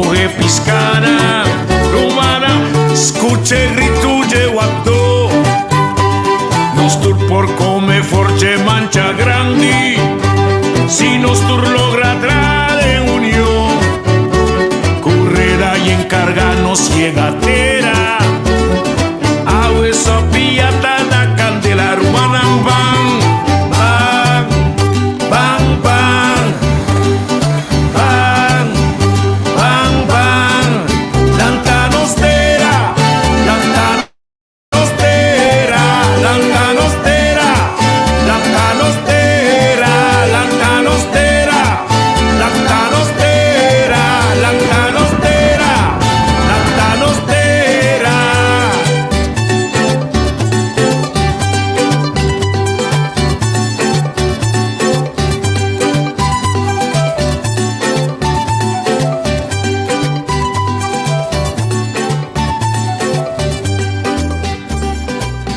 mujer piscana, rumana, escuche rituye guapdo. Nostur por come forche mancha grandi, si nostur logra trade unión, correda y encarganos llegatera, awe sopia tana candela rumana bang, bang, bang, bang, bang, bang, bang, lantanostera, lantanostera, lantanostera, lantanostera, lantanostera, lantanostera, lantanostera, lantanostera.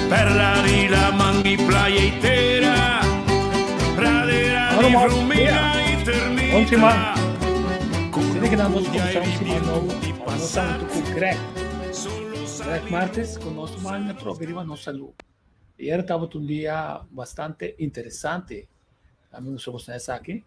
Perla di la mangi playa intera, pradera di frumina y ternita. Sini que nós vamos começar nosso assunto com o Greg Martins, conosco no programa Nossa Saúde. E era estava um dia bastante interessante. Amigos, somos nessa aqui.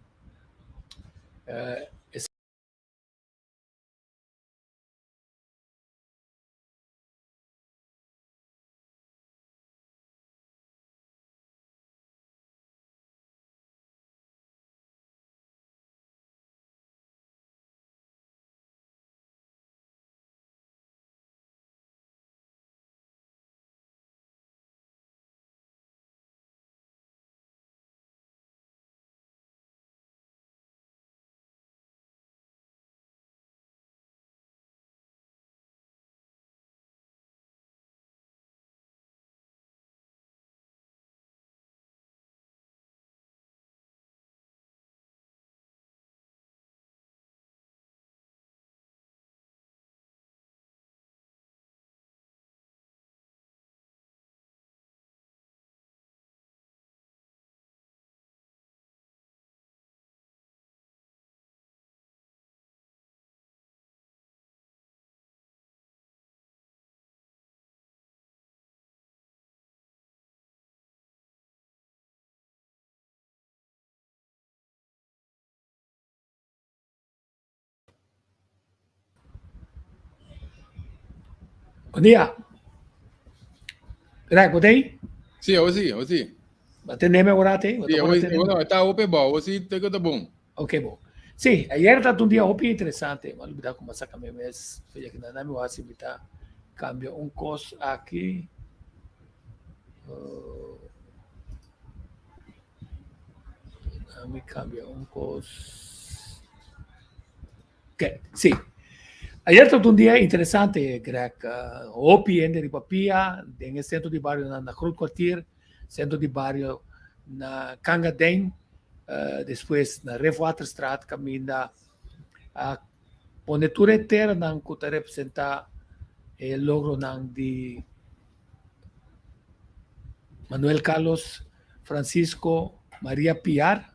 Bom dia. Greg, botei? Sì, così. Batendo agora te? Sì, no, está open ball, così te tá bom. Ok, bom. Sim, ayer está um dia muito interessante. Mas não como essa caminho mês, foi que não me vai bitar cambio coisa aqui. Me cambia coisa. Ok, sim. Ayer está um dia interessante, Greg. Opi em Ripapia, em centro de bairro na Cruz Quartier, centro de bairro na Cangadém, depois na Revoaterstraat, caminha a ponetura inteira não que representar o logro de Manuel Carlos Francisco Maria Piar,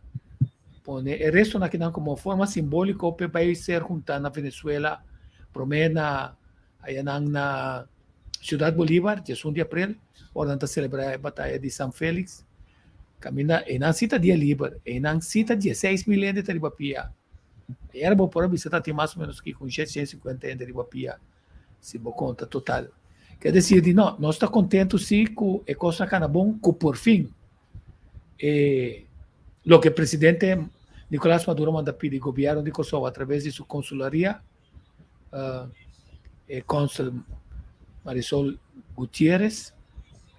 pone o resto aqui como forma simbólica o país ser juntado na Venezuela, promena aí na Ciudad Bolívar, 1 de abril, onde celebrar a Batalha de São Félix. Camina en cita dia livre, en cita 16 mil de Taribapia. Era bom por visitar tem mais ou menos que com 750 de Taribapia, se bom conta total. Quer dizer, não, nós estamos contentes sim com a coisa que é bom, que por fim, o que o presidente Nicolás Maduro manda pedir ao governo de Kosovo através de sua consularia, cônsul Marisol Gutierrez,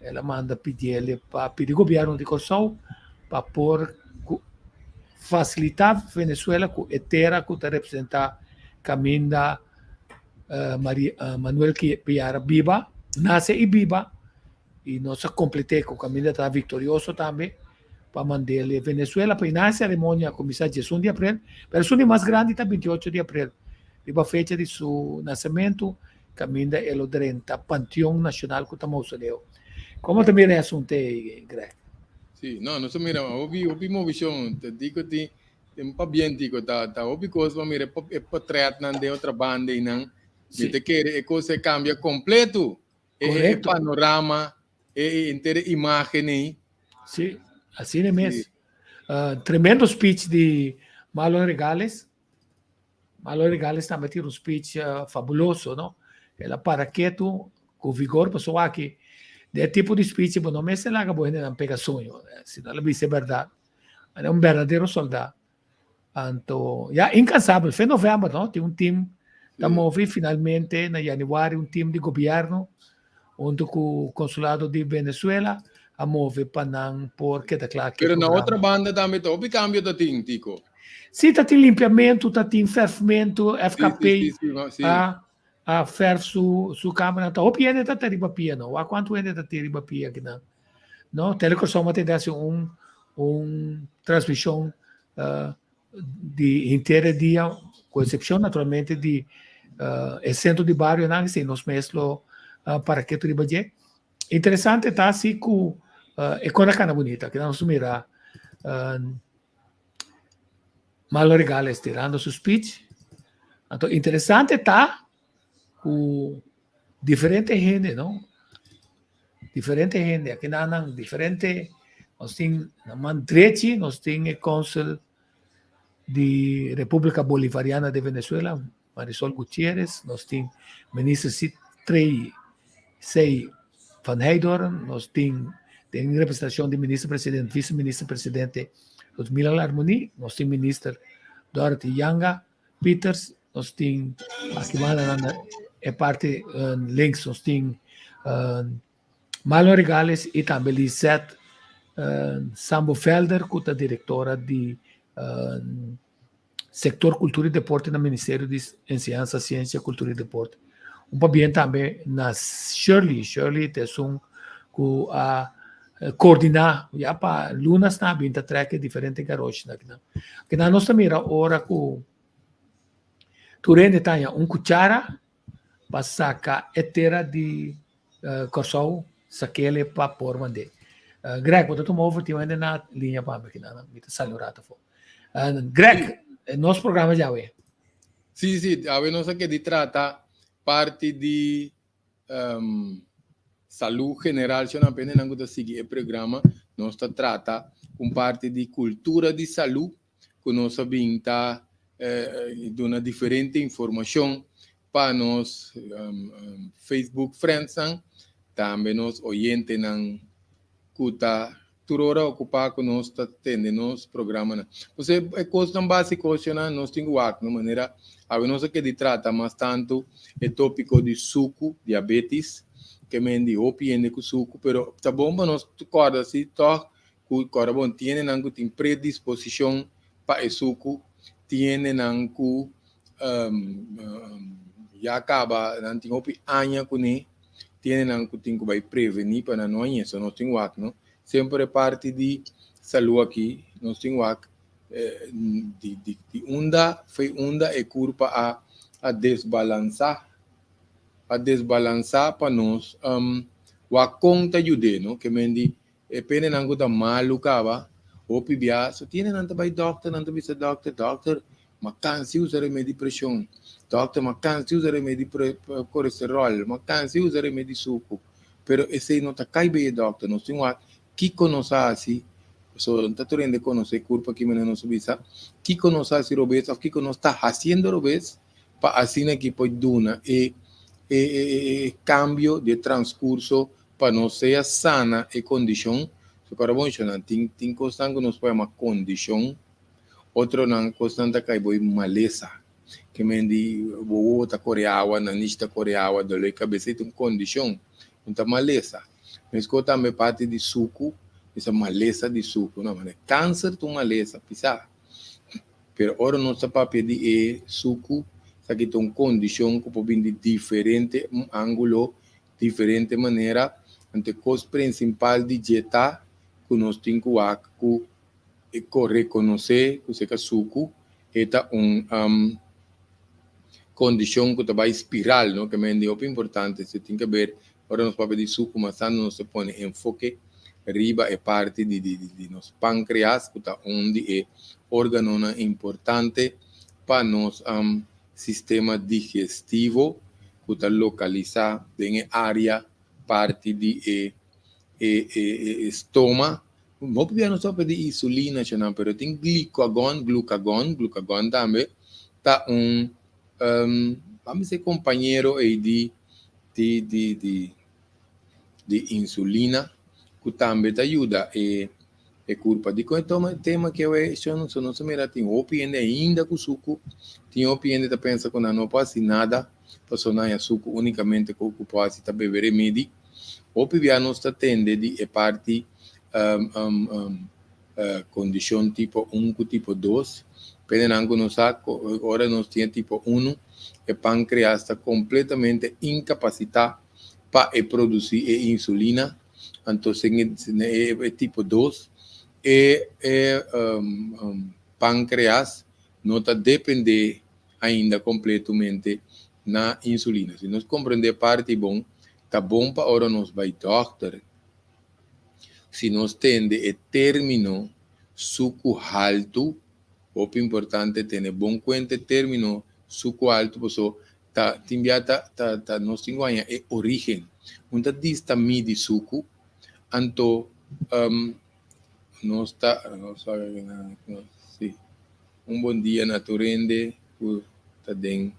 ela manda pedir para pedir ao governo de Kosovo para facilitar a Venezuela com a terra que representa Caminda Manuel Piara viva, nasce e viva, e nós completamos com Caminda está vitorioso também para mandar a Venezuela para a cerimônia começar dia 1 de abril, mas o mais grande está 28 de abril, a fecha de seu nascimento, Caminda é o 30 Panteão Nacional que está mausoleu. Como também é assunto, Greg? Sì, no, non so, mira, ho visto, ti dico, pa bien tico ta opi coisa mire pa tret nan de outra banda e não Sim. te querer e coisa cambia completo Correto. panorama inteira imagem aí Sim, assim é mesmo. Tremendo speech de Marlon Regales. Marlon Regales também teve um speech fabuloso, não? Ela para quieto, com vigor, pessoal aqui. De tipo de speech, não me se larga boa não pega sonho, se não é verdade. É um verdadeiro soldado. Então, já incansável. Foi em novembro, não? Tem um time, estamos finalmente, em janeiro, um time de governo, junto com o consulado de Venezuela, a mover para porque está claro que pero na outra banda também tá opi cambio da ting tico sim, está tem limpiamento, está tem fervimento, FKP, sim. a ferv su câmera, está o piano está teriba piano, a quanto ainda está teriba piano aqui não, telecom tem desse transmissão de inteiro dia, com exceção naturalmente de centro de bairro, não sei, nos mesmo para que tu ribaje. Interessante está assim com é coisa cana bonita, que não se mira Marlon Regales tirando su speech. Então, interessante está com diferente gente, não? Diferente gente, aqui não diferente. Nós temos na Mandrechi, nós temos o cônsul de República Bolivariana de Venezuela, Marisol Gutierrez, nós temos o ministro Trey Van Heydorn, nós temos representação do ministro-presidente, vice-ministro-presidente Ludmila Larmoni, nós temos o ministro Dorothy Yanga Peters, nós temos aqui é parte links, nós temos Marlon Regales e também Lisette Sambo Felder, que é diretora de Setor Cultura e Deporte no Ministério de Ciência, Ciência, Cultura e Deporte. Bem também na Shirley tem que coordenar já para lunas na binta treque diferente garotos que na nossa mira ora com turene tanya cuchara para sacar etera de corsol saquele para por mande Greg quando tu move ti ainda na linha para aqui na me salurata fo Greg nosso programa já é sim a ver nossa que de trata parte de saúde general, se não apenas não seguir o programa, nós trata com parte de cultura de saúde, que nós sabemos dando diferente informação para nós Facebook friends, também nós oyentes não cuta turora ocupar com nós tendo nosso programa. Você é coisa tão básica, nós temos de maneira a nós que de trata mais tanto o tópico de suco, diabetes, que mendi opiende com suco, pero tá bom para nós corda se to corda bom tiene nango tem predisposição para o suco, tiene nango já acaba não tem opi anya com ne, tiene nango tem que vai prevenir para não isso nós tem não sempre parte de saúde aqui nós tem de onda e culpa a desbalançar para nós a conta ajude, não? Que mendi pene nango da malu cava ou pibia so tiene nanta vai doctor macansi usa remédio pressão doctor macansi usa remédio colesterol macansi usa remédio suco pero esse não tá cai bem doctor nós tem que conosce assim so não tá tendo conhecer culpa que menino subisa que conosce robes ou que conosce está fazendo robes para assim que pode duna cambio de transcurso para não ser sana e condição. Se agora bom, tem constante que nos põe uma condição, outro não constante que é maleza, que mendi o tá coreawa, na nista coreawa, do lei cabeça tem condição, então maleza. Mas que também parte de suco, essa maleza de suco, não, mas câncer tu maleza, pisar. Pero ora nossa papel de suco que tem uma condição que pode vir de diferente ângulo, diferente maneira. Então, a coisa principal de dieta que nós temos que reconhecer que o suco é uma condição que vai espiral, não? Que é muito importante. Você tem que ver, agora nós podemos de suco, mas não se põe enfoque riba é parte de nos pâncreas, que tá onde é órgão importante para nos sistema digestivo, que está localizado em área parte de estômago. Não podemos só pedir insulina, mas tem glucagon também, tá vamos dizer, companheiro aí de insulina, que também te ajuda a culpa de qual tema que eu não sei mira tem opinião ainda com suco, tem opinião que pensa que não pode nada, passou na suco unicamente com o pode tá beber remédio, opinião não está tende de parte condição tipo 1 com tipo 2, pendendo no saco, agora nós temos tipo 1, e pâncreas está completamente incapacitado para produzir insulina, então é tipo 2, pâncreas não está depende ainda completamente na insulina. Se nós compreender parte bom, tá bom para hora nós vai doctor. Se nós tende término suco alto, o importante ter bom conta término suco alto, porque nós temos é origem. Muita dista midi suco, então nós sim, bom dia naturende, tá den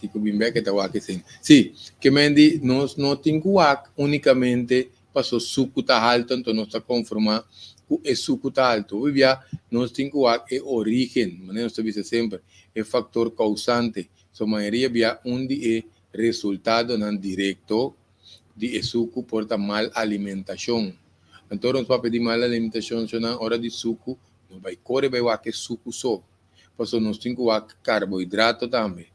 tico bimbe que tá aqui sim. Sim, que mendi nós não temos unicamente passou suco tá alto, então nós está conformado com o suco tá alto. Hoje nós temos é origem, mas nós sabemos sempre é fator causante. A maioria via onde é resultado não direto de suco porta mal alimentação. Então nós vamos pedir mal alimentação na hora de suco, não vai correr vai que suco só. Passou nós temos carboidrato também.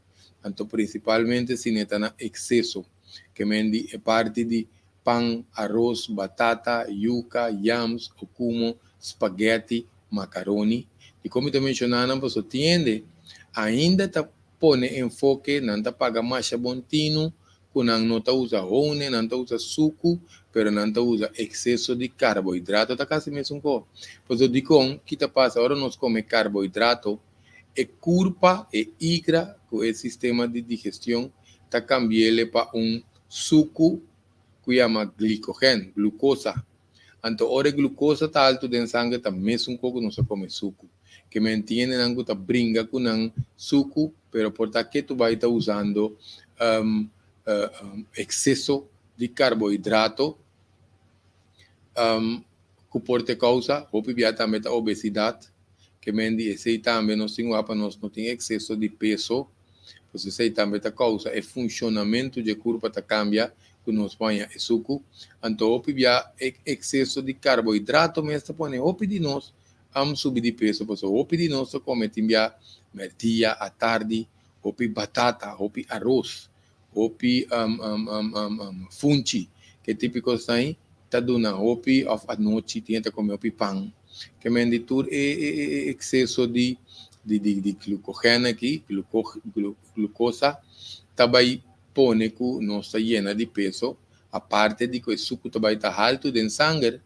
Então principalmente se neta na excesso, que mendi é parte de pão, arroz, batata, yuca, yams, okumo, spaghetti, macaroni. E como te mencionaram, você tiende ainda tá pone enfoque, não tá paga mais bontino, não tá usa one, não tá usa suco, pero não tá usa excesso de carboidrato, tá quase mesmo com. Pois eu digo que tá passa, agora nós come carboidrato, é culpa, é igra, com o sistema de digestão, tá cambiando para suco, que chama glicogênio, glucosa. Então, ora glucosa está alto dentro do sangue, está mesmo com não se come suco. Que me entende, não está brinca com suco, pero por que tu vai estar usando excesso de carboidrato, que pode causar, ou também a obesidade, que me entende, também nós temos não tem excesso de peso, você sei também a causa, é funcionamento de corpo que cambia, que nos põe é suco, então opibia excesso de carboidrato, mas está põe de nós subir de peso, porque de nós come timbia mertia à tarde, batata, arroz, funchi, que é típico assim, tá dando à noite, tenta comer pão, que mendi tudo é excesso de glucogênio aqui, glucosa, também pone que não está llena de peso, a parte de que o suco também está alto de sangue,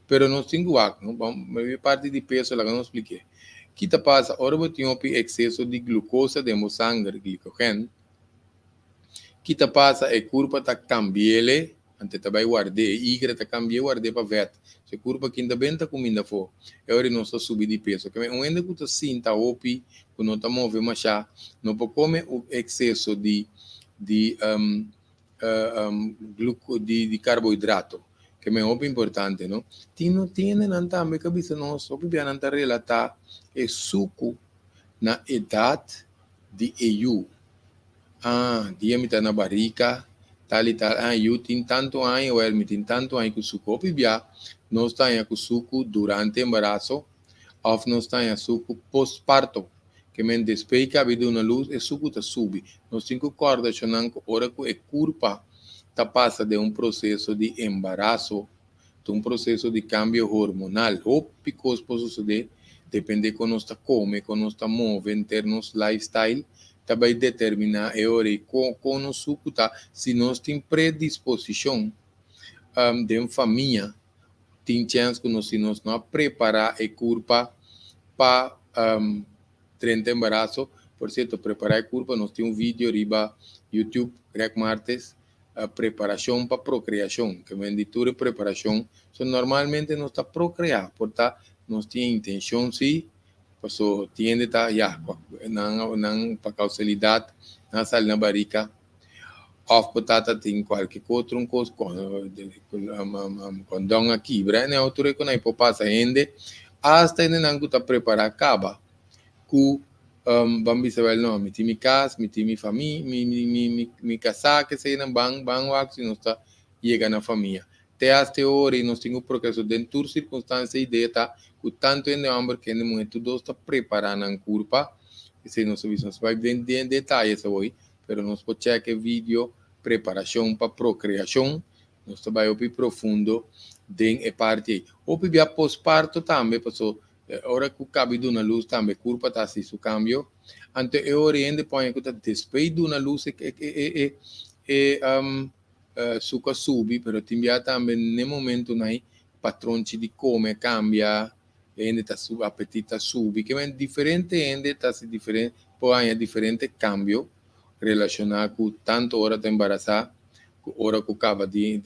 pero não tem guac, não vamos parte de peso lá que não expliquei. Que está passa, ora eu tenho excesso de glucosa de meu sangue, glicogênio, que está passa é curva está cambiando, ante também guardei, igra está cambiando, guardei para vet, se curva que ainda bem está comendo for, é hora não está subir de peso, que ainda que está sinta opi, que não está movendo mais já, não pode comer o excesso de carboidrato, que é muito importante, não? Tiene não também cabeça nós, o que não relatar é suco na idade de EU. Dia me tá na barriga, tal e tal, eu tenho tanto ano, ou ele tem tanto ano com suco, o que nós temos com suco durante o embaraço, ou nós temos suco pós-parto. Que me despeja que havia uma luz e suco está sube. Nós temos que coordenar que hora que é culpa está passa de processo de embaraço, de processo de cambio hormonal. Ou porque pode suceder, depende de como nós está come, como nós está move, em termos lifestyle, também determinar a hora e como o suco está, se nós temos predisposição de família tem chance que nós não preparar a curva para 30 embaraço. Por certo, preparar a curva, nós temos vídeo riba YouTube, Greg Martes, preparação para procriação, que vem de tudo preparação. So, normalmente nós está procriar, portanto, nós temos intenção sim, porque tiende tá já, não para causalidade, na sal na barriga, of potata tem qualquer outro coisa com dão aqui, né? Autor que não passa ainda, hasta ainda não está preparar acaba, que bambi saber não, me time casa, me time família, me casar que sei na bang wax não está chega na família. Até as teorias nós temos o progresso dentro de circunstâncias e ideia tá, que tanto em amor que em momento dois está preparando a curva, que se nós vai ver em detalhes hoje, pero nós podemos checar vídeo preparação para procriação, nós vai ouvir profundo dentro parte aí. Ouvir via pós-parto também, porque hora que cabe de uma luz também, curva está assim, o cambio. Ante eu oriente põe que está despeito de uma luz suca subi, pero timbia também no momento aí patrão de come cambia, ainda está sub apetita subi, que é diferente ainda está se diferente, põe diferente cambio relacionado com tanto hora de embaraçar, hora que acaba de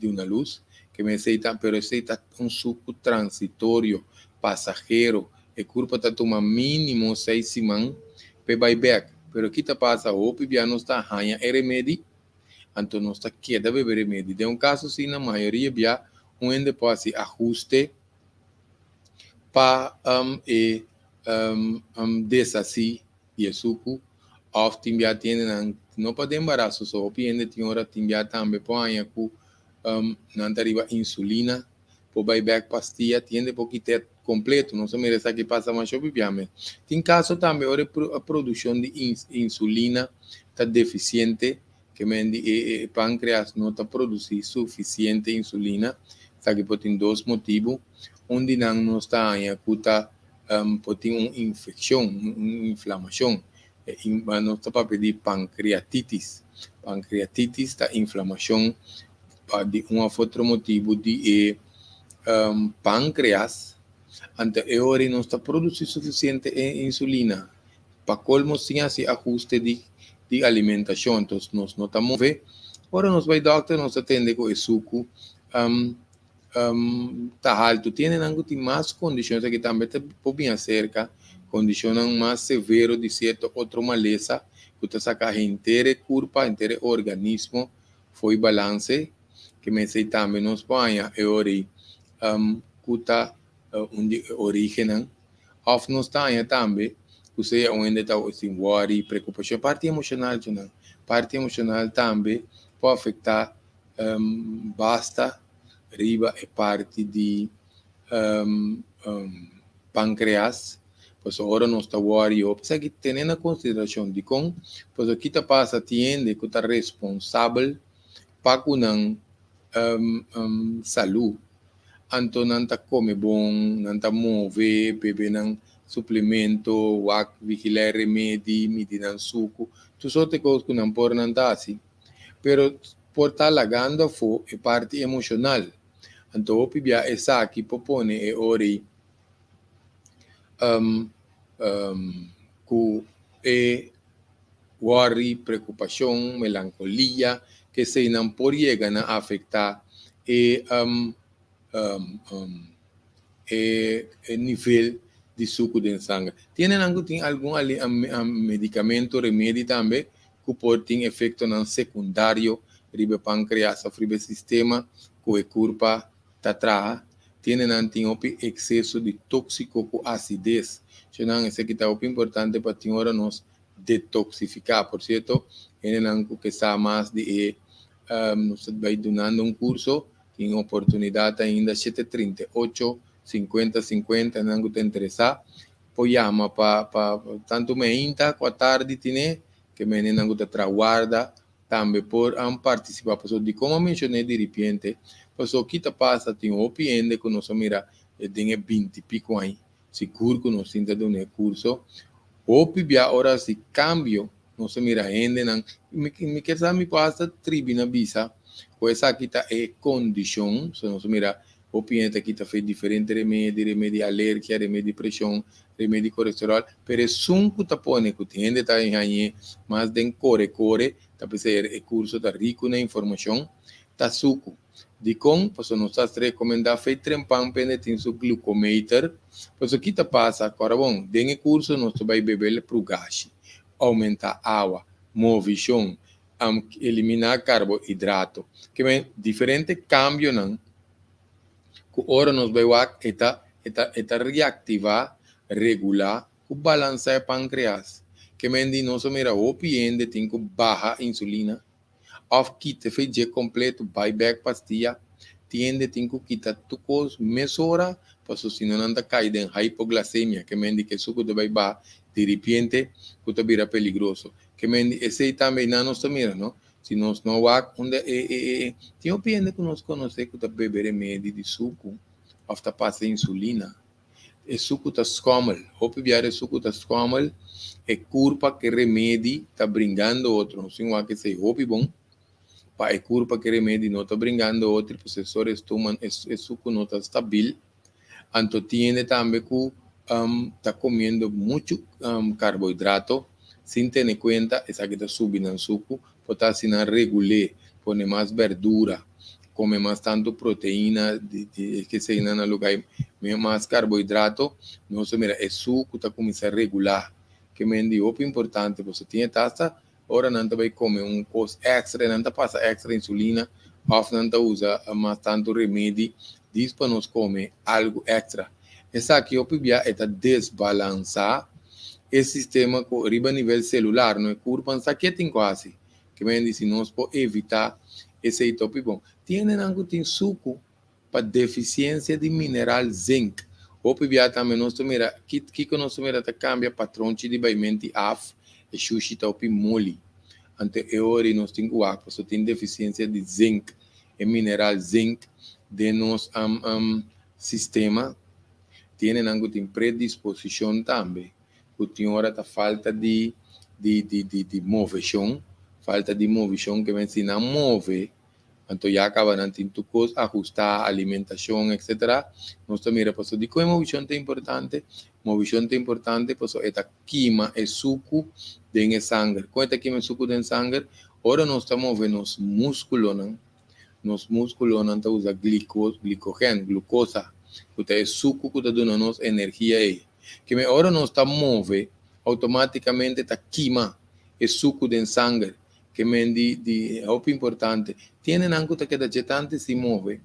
uma luz, que me aceita, pero aceita suco transitório, passageiro, e curva está toma mínimo 6 semanas para buyback, pero aqui está passa o já não está ganha remédio, então não está queda beber remédio. De caso sim, na maioria já onde pode ajuste para desassi e suco, often já tem não pode embaraço, só o ainda tem hora tem já também põe com não arriba insulina, por buyback pastilha, tem pouquinho completo, não se merece que passa mais obviamente. Tem caso também a produção de insulina está deficiente, que o pâncreas não está produzindo suficiente insulina, sabe que tem dois motivos, onde não está em acuta, pode ter uma infecção, uma inflamação, não está para pedir pancreatitis está inflamação de um outro motivo de pâncreas, ante hora não está produzindo suficiente insulina, para colmo sim esse ajuste de alimentação, então nós não estamos vendo, agora nós vai doctor, nós atende com o suco, está alto, tem mais condições que também está bem cerca, condições mais severas de certo outro maleza, que está sacando inteira curva, inteiro organismo, foi balance, que me sei também nos põe a hora que está onde origem, of nós está também, que você onde está assim worry, preocupação, parte emocional também pode afetar basta riba e parte de pâncreas, pois agora não está worry, ou precisa que tenha na consideração de como, pois aqui está passa tiende que está responsável para que não saúde, então não está come bom, não está move, bebe não suplemento, vigilar remédio, medinar suco, tudo isso é coisa que não pode não estar assim, pero por estar lagando fo é parte emocional, então o pibia essa aqui propõe é ori que é worry, preocupação, melancolia, que se não pode chegar a afetar nível de suco de sangue. Tem algum medicamento, remédio também, que pode ter efeito secundário, ribe pâncreas, ribe sistema, que a curva está atrás. Tem excesso de tóxico com acidez. Então, isso aqui está importante para ter hora nós detoxificar. Por certo, tem que está mais de nós vai donando curso, tem oportunidade ainda 738 50 não te interessar, poi chama para tanto meinta com a tarde tem que me não te traguarda também por participar, porque de como mencionei de repente, porque o que te passa tem um cliente que nós mira tem 20 e pico aí, seguro que nós sinta de um curso, ou pibia hora se cambio, nós mira ainda não me quer saber me passa tribuna visa, Essa aqui tá é condição, se nós mira, o paciente aqui tá fez diferente remédio alérgica, remédio pressão, remédio colesterol, pero sunco tá pone que tem tá em aí, mas den core, tá pensar curso tá rico na informação, tá suco. De com, posso nós tá recomendar fez trempam penetin su glucometer, posso aqui tá passa, agora bom, den curso nós vai beber pro gás, aumentar água, movição, eliminar carboidrato, que é diferente cambio não, que ora nós vai eta reactivar, regular, o balança pâncreas, que mendi nós mira o paciente tem que baixa insulina, of kit fez completo buyback pastilha, tiende tem que quitar tucos mesora, para se não anda cair em hipoglicemia, que mendi que suco de baiba, de repente, que te vira peligroso. Que mendi esse também não nós mira, não? Se nós não vá onde tem um paciente que nós conhece que tá beber remédio de suco, of tá passa insulina. E suco tá escomel, o pibiar suco tá escomel, é culpa que remédio tá brincando outro, não sei que sei, hopi bom, para é culpa que remédio não tá brincando outro, processor estômago, é suco não tá estável, então tiene também que tá comendo muito carboidrato, sem ter em conta, essa que tá subindo no suco, pode estar sendo regular, põe mais verdura, come mais tanto proteína, que se no lugar, mais carboidrato, não se mira, é suco, tá começando a regular, que me é importante, você tem taça, ora não vai comer coisa extra, não passa extra insulina, ou não usa mais tanto remédio, diz para nós comer algo extra. Essa aqui, o PBA, é desbalançar esse sistema a nível celular, não é curva, que tem quase, que me diz, nós podemos evitar esse top bom. Tiene algo tem suco para deficiência de mineral zinc. O PBA também nós mira, que nós mira tá cambia patrão de baimento af e sushi top mole. Ante eori nós tem o aqua, só tem deficiência de zinc, e mineral zinc de nos sistema. Tiene algo tem predisposição também. O tem hora tá falta de movição, que me ensina a mover. Então, já acaba não tendo coisa, ajustar a alimentação, etc. Nós também repassamos de como a movição é importante. Movição é importante, porque esta queima é suco de sangue. Quando queima é suco de sangue, ora nós estamos movendo os músculos, não? Nos músculos não usa glicogênio, glucosa, que é suco que está dando nos energia aí. Que me ora nós estamos movendo, automaticamente está queima é suco de sangue. Que me é importante. Tienen algo que da getante se move,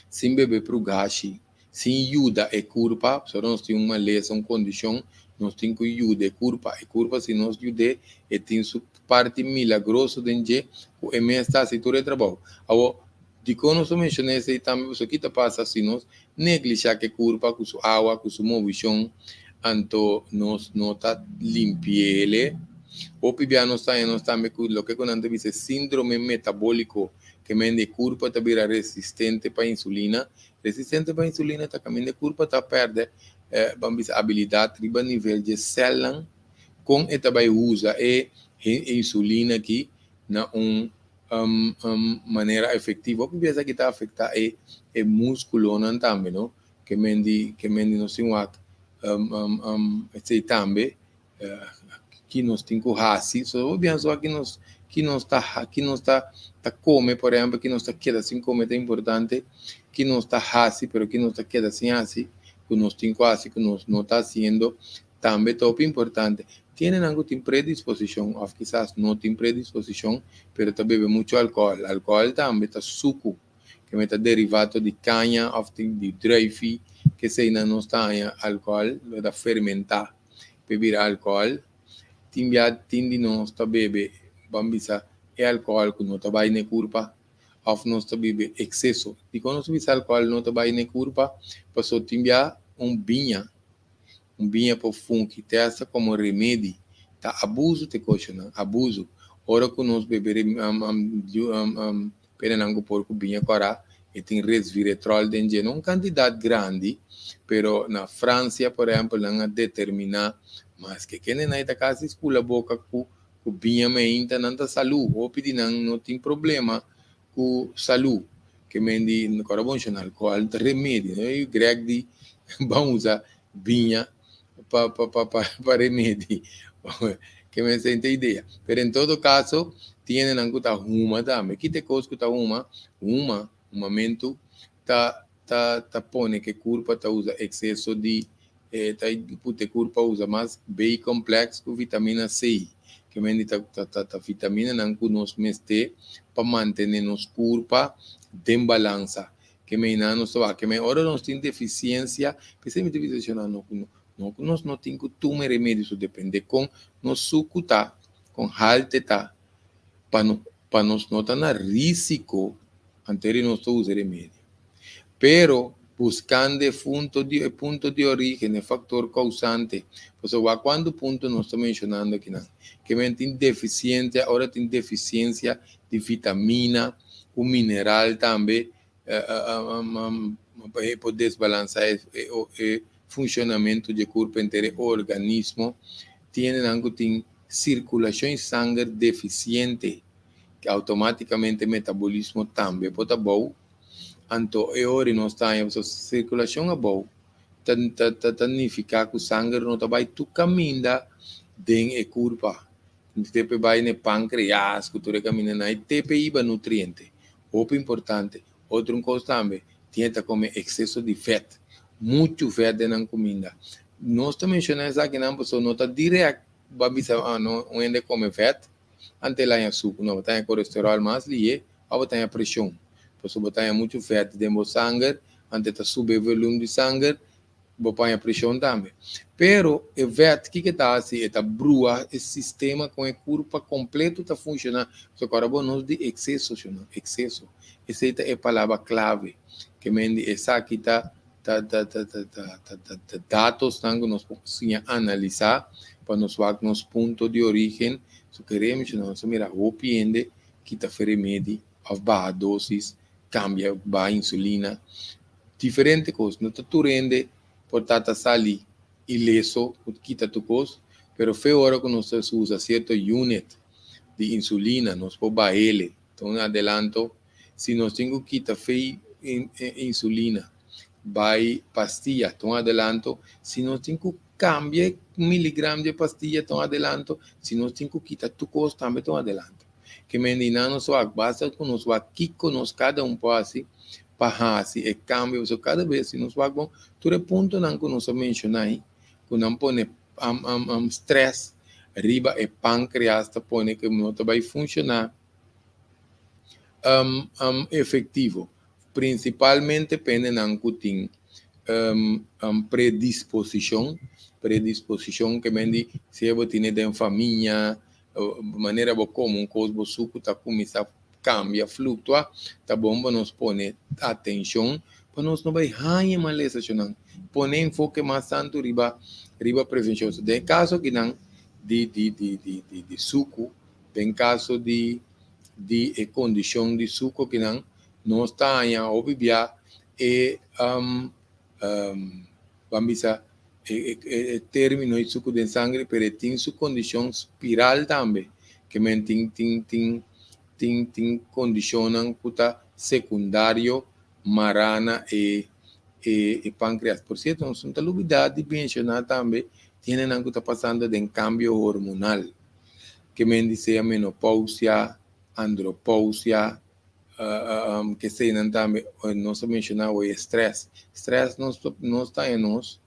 sem beber para o gashi, sem ajuda é culpa, se nós temos uma lesão, condição, nós temos que ajuda é culpa se nós ajuda e tem sua parte milagrosa de o MS está se todo trabalho. Agora, de como nós mencionamos aí também, isso aqui está passa se nós negligenciar que culpa com sua água, com sua movição, então nós não está limpiele. O pibiano está também com o que quando dice síndrome metabólico, que mende culpa tá vira resistente para insulina. Resistente para insulina tá caminho culpa tá perde habilidade riba nível de célula com eta vai usa insulina aqui na maneira efetiva. O pibiano que tá afetar é músculo não também, não? Que mende no sinwak esse também que nós temos que raci, só só que nós tá come, por exemplo, que nós tá queda sem comer é importante, que nós tá raci, pero que nós tá queda sem raci, que nós temos quase que nós não tá haciendo, também top importante. Tienen algo tem predisposição, ou quizás não tem predisposição, pero tá bebe muito álcool. Álcool também tá suco, que é derivado de canha, ou de dry, que se não está álcool, vai fermentar, beber álcool. Tindi nós tá bebe bambisa é álcool que não tá vai na curva, ou nós tá bebe excesso. E quando nós bebe álcool não tá vai na curva, passou timbia vinha por funk, testa como remédio, tá abuso te coxona, abuso. Ora que nós beber penango porco vinha corá, e tem resveratrol dentro, não quantidade grande, pero na França, por exemplo, não determinar mas que nem aí da casa escula boca com vinha ainda não tá saúde ou pedir não tem problema com saúde, que mendi no convencional, com alto remédio, né? E o grego de vamos usar vinha para remédio, que me sente ideia. Pero em todo caso, tienen algo da uma também. Que te coisa que tá uma momento tá pone que corpo tá usa excesso de tá pute corpo usa mais B complexo com vitamina C, que mendi tá vitamina não que nós meste para manter nos corpo em balança, que me não só que me ora nós tem deficiência, pensei deficiência nós não tem que tomar remédio, isso depende com nos suco tá, com halte tá, para nós não tá na risco anterior nós usar remédio. Pero buscando punto de origem, el factor causante. Pues quando punto nós estamos mencionando aqui, que tem deficiência, agora tem deficiência de vitamina, o mineral também, para desbalançar o funcionamento do corpo inteiro, o organismo, tem circulação de sangue deficiente, que automaticamente o metabolismo também pode bom. Anto e ora nós temos a circulação é boa, significa que o sangue não vai tu caminha dentro do corpo, tepe vai no pâncreas, que tu caminha na tepe iba nutriente, muito importante. Outra coisa também, tem que comer excesso de fat, muito fat na comida. Nós também mencionamos aqui na pessoa não está direto, não ainda come fat, ante lá em açúcar, não tem colesterol mais ali, ou tem a pressão. Pues botar muito fat dentro do sangue, antes de subir o volume de sangue, botar a pressão também. Pero o fat que está assim, está brua, o sistema com o corpo completo está funcionando. Só que agora nós de excesso. Essa é a palavra clave, que mende essa aqui está dados que nós podemos analisar para nós ver nos pontos de origem. Se queremos, nós mira o paciente que está remédio a baixa doses, cambia a insulina, diferente coisa. Não está turende, portanto, sali ileso, quita tu coisa, pero foi hora que nós usa certo unit de insulina, nós podemos ele. Então, adelanto, se nós temos que quitar insulina, vai pastilha, então adelanto, se nós temos que cambiar miligrama de pastilha, então adelanto, se nós temos que quitar tu coisa, também então adelanto. Que menina só basta que nós aqui conosco cada pode para e cambio so cada vez se nós vamos todo ponto não que nós mencionai que não põe stress riba e pâncreas tá põe que não vai funcionar efetivo, principalmente depende não que tem predisposição que mendi se você tem de família maneira como o suco está começando a cambiar, flutuar, tá bom para nós pôr atenção, para nós não vai ganhar maleza, pôr enfoque mais tanto riba prevenção. Tem caso que não de suco, tem caso de condição de suco que não nós está aí a obviar e vamos dizer termino de suco de sangue, pero tem sua condição espiral também, que tem condicionam puta secundário, marana e pâncreas. Por certo, nós não temos dúvida de mencionar também, tem algo que está passando de cambio hormonal, que diz a menopausia, andropausia, que se também, nós mencionamos o estresse. Estresse não está em nós,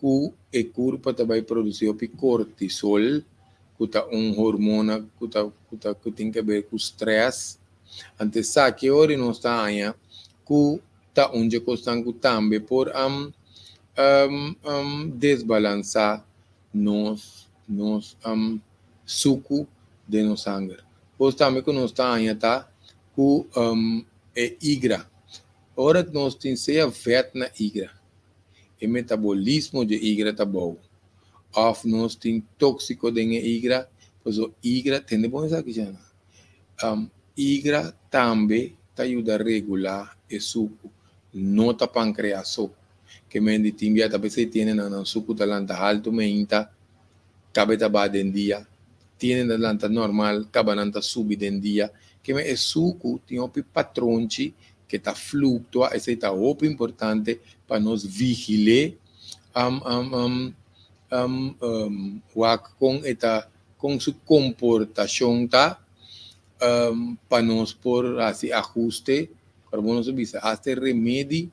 o corpo vai produzir o cortisol, que é hormônio que tem a ver com o estresse. Antes que hora não está aí, que está onde constante também por desbalançar nos suco de no sangue. Pois também que não está aí, tá, que é igra. Ora nós temos a fat na igra. O metabolismo de igra está bom. Of nós tem tóxico de igra, pois o igra tem de bom aqui já. Igra também ajuda a regular o suco, não está pancreaso, que mendi timbia também se tem na suco talanta alto meinta, cabe tá ba den dia, tiene na lanta normal, cabananta subida em dia, que é suco, tem um patrão que está fluctua, esse está muito importante para nós vigilar com sua comportação, tá? Para nós por assim ajuste, para nós bisa até remédio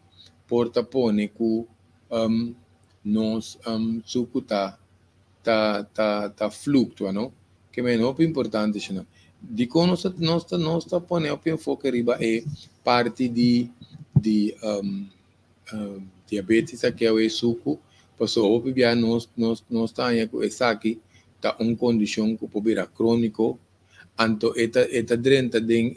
porta pone que nós suco tá fluctua, não? Que é muito importante, não? De como nós tá pone o enfoque riba é parte de diabetes que é o suco, passou o bia nós tá aí com essa aqui tá condição que pode virar crônico, anto eta drenta den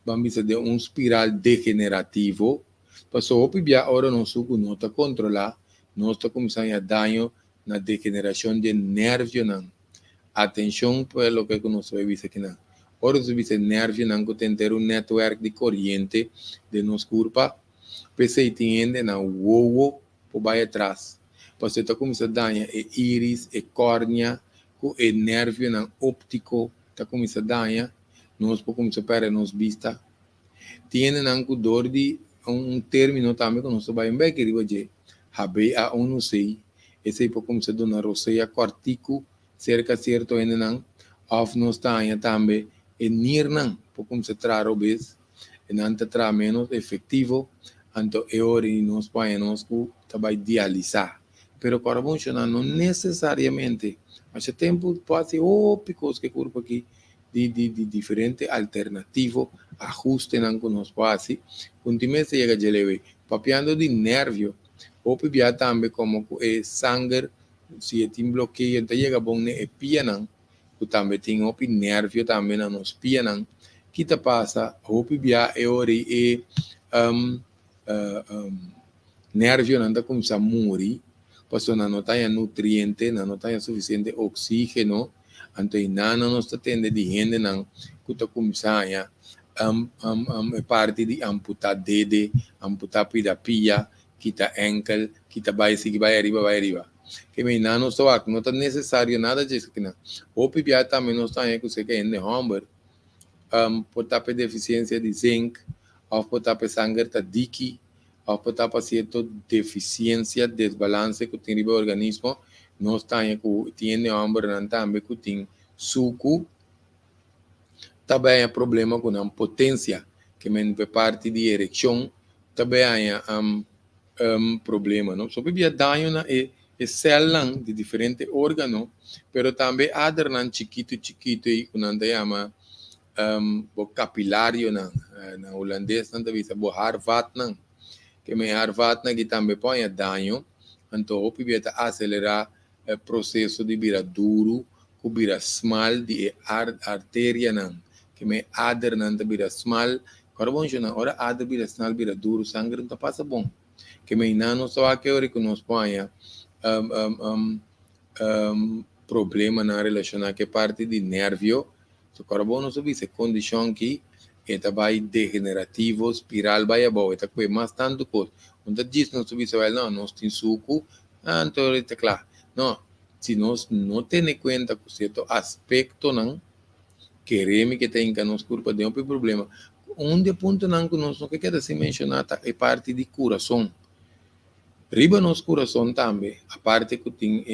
vamos dizer de espiral degenerativo, passou o bia ora não suco não tá controlar, nós tá começando a dano na degeneração de nervio não. Atenção para o que nós vamos ver aqui não. Ora se dice nervio não que tem ter network de corrente de nos corpo, você entende na uovo por vai atrás. Você tá começando a danhar íris, córnea, o nervio não óptico, tá começando a danhar, nós podemos começar a perder nos vista. Tiene não dor de término também que nós vamos ver que riba de habe a não sei, esse pode começar a donar roceia cortico, cerca certo ainda não, of nós danhar também nir não, pode começar a trazer obes, não terá menos efetivo, então é hora de nós podemos também dialisar. Pero para funcionar não necessariamente, mas o tempo pode ser ópicos que corpo aqui de diferente alternativo, ajuste não que nós pode, continuamente chega de leve, papiando de nervio, ou pibia também como é sangue, se tem bloqueio, então chega bom né pia não, que também tem o nervio também na nos pia não, que te passa, ou pibia é hora e nervio não está começando a morrer, porque não tem nutriente, não tem suficiente oxígeno, então não está tendo de gente não que está começando a parte de amputar dedo, amputar pia, que está ankle, que está vai seguir vai arriba. Que me não está não está necessário nada disso que não. O pibia também não está aí que você quer em homem, por ter deficiência de zinc, ou por ter sangue tá dique, ou por ter certa deficiência, desbalance que tem no organismo, nós temos que tem homem também que tem suco, também há problema com a potência, que é parte de ereção, também há problema, não? Só bebia dano na célula de diferentes órgãos, mas também há chiquito e que não chama capilário na holandês não tem o harvat não que me harvat que também põe dano então o pibia acelerar o processo de virar duro que vira small de artéria não que me ader não vira small quando bom já hora ader vira small vira duro sangue não passa bom que me não só que hora que nós põe problema na relação que parte de nervio. So, carbono subi se condição que eta vai degenerativo, espiral vai abo, eta que mais tanto coisa. Quando diz não subi se vai não, nós tem suco, então é claro. Não, se nós não tem em conta com certo aspecto não, queremos que tenha nos corpo de problema. Ponto não que nós não quer se mencionar é parte de coração. Riba nos coração também, a parte que tem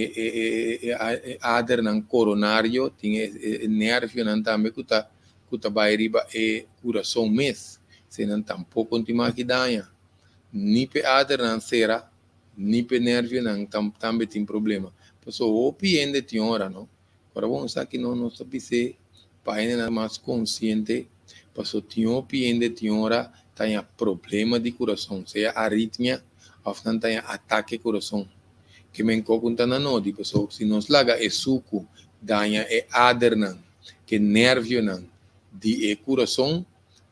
ader não coronário, tem nervio não também que tá vai riba coração mês, se não tampouco continua que danha, nem pe ader não será, nem pe nervio não também tem problema, pessoa o piende tem hora não, agora vamos aqui não sabe se pai ainda mais consciente, pessoa tem o piende tem hora tem problema de coração, seja arritmia often tem ataque coração que me conta na nodi pessoal se nos laga suco danha ader não que nervio não de coração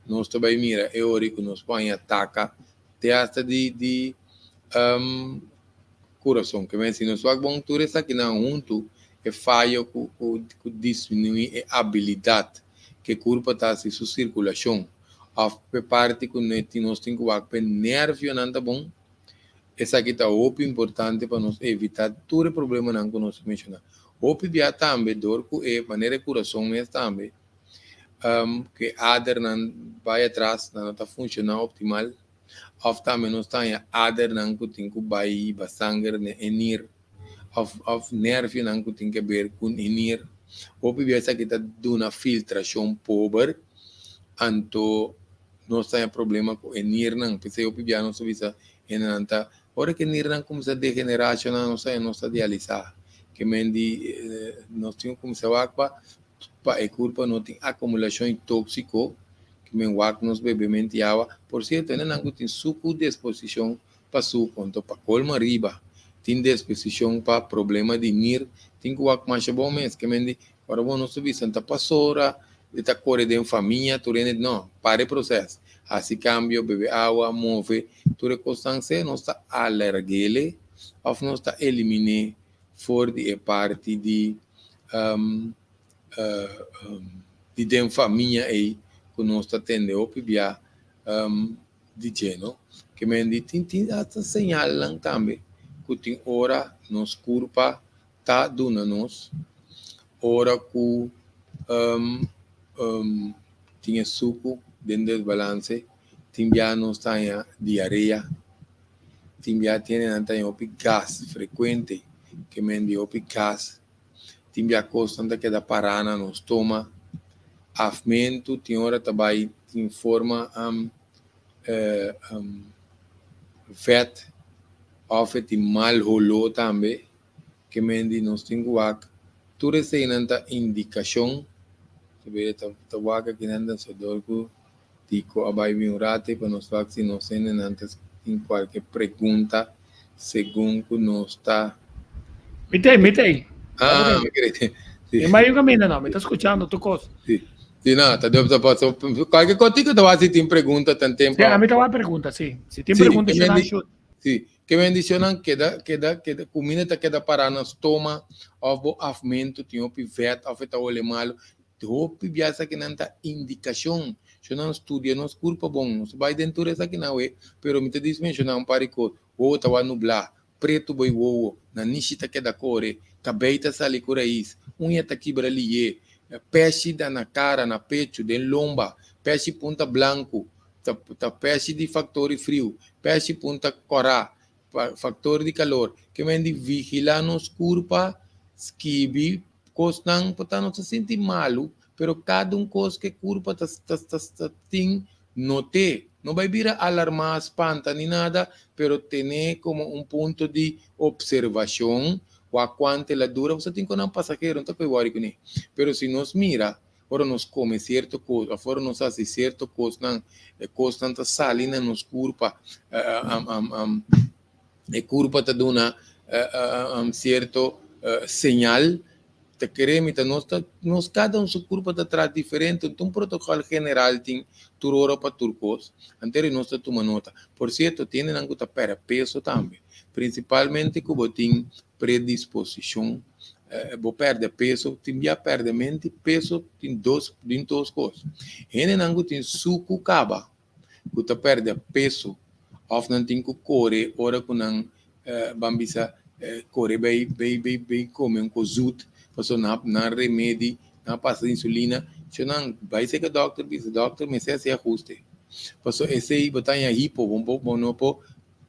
nós também mira hora que nos põe ataca te hasta de coração que vem se nos vai bom tudo isso aqui não junto falho que diminui a habilidade que o corpo está se sua circulação a parte que nós temos que nervio não tá bom. Essa aqui está muito importante para nós evitar todo o problema que nós mencionamos. Opibia também, dorco e maneira coração é também, que ader não vai atrás, não está funcionando optimal, of também não está em ader não que tem que vai basangar ne enir, of nerve não que tem que ver com enir, opibia essa que está dando filtração pobre, anto não tem problema com enir não, porque opibia não sabe se enanta, ora que enir não começa a degenerar, não sei, não está dialisar. Que mendi nós tínhamos começado para a culpa não tem acumulação tóxico que men wak nos bebemos água por certo não tem suco disposição para su conto para colma riba tem disposição para problema de nir tem que wak mais bom mês que mendi agora bom não subir santa passora está corre de família tu não para o processo assim cambio bebe água move tu reconstância não está alergele ou não está elimine for de parte de de família aí que nós está tendo opibia de geno que me tem essa señal lang também que tem hora nos curpa tá dando nos hora que tinha suco dentro do balance tem já nos tá diarreia tem já tem gás frequente que me dio picas, timbia constante que da parana nos toma, afmento, tem hora também em forma vet, ofet mal rolou também, que me di nos tem guac, tu recebendo indicação, se vê tá guaca que nanda se dorgo, tico abai bem rate para nos vacinar, nos antes em qualquer pergunta, segundo que nos está Mitei. Ah, mi credi. Sì. Ma io cammino, no, mi sta ascoltando tu cosa? Sì. Sì, no, qualche cosa da base ti pregunta tanto tempo. Sì, a me la pergunta, sì. Se ti Sì, pregunta, che c'è una mendi- shoot. Sì, che mendicionan queda comida queda para na stoma of afmento tinha vet of eta ole malo hopi biasa que nanta indicação eu não estudia nos culpa bom nos vai dentro essa que não é pero me te diz mencionar um parico o tawa nublar preto boi wowo na nishita queda core cabeita sali corais unha ta quebra ali peixe da na cara na pecho de lomba peixe punta branco tá peixe de factor frio peixe punta corá factor de calor que mendi vigilar nos curpa skibi costan pota não se sente malo pero cada coisa que curpa tem note não vai vir a alarmar espanta nem nada pero ter como ponto de observação o a quanto ela dura você tem que não passageiro não tá com worry com ele pero se nos mira ora nos come certo coisa fora nos faz certo coisa não constante salina nos curpa e curva te dona certo señal te queremos nos cada su curva te trata diferente então protocolo general tem turora para turcos anterior nós toma nota por certo tem algo tá para peso também principalmente que botin predisposição vou perder peso tem já perde mente peso tem duas coisas ele não tem suco caba que tá perde peso of não tem que correr ora que não bambisa correr bem come cozut passou na remédio na passa insulina se não vai ser que doctor me se ajuste passou esse aí botar em hipo bom não po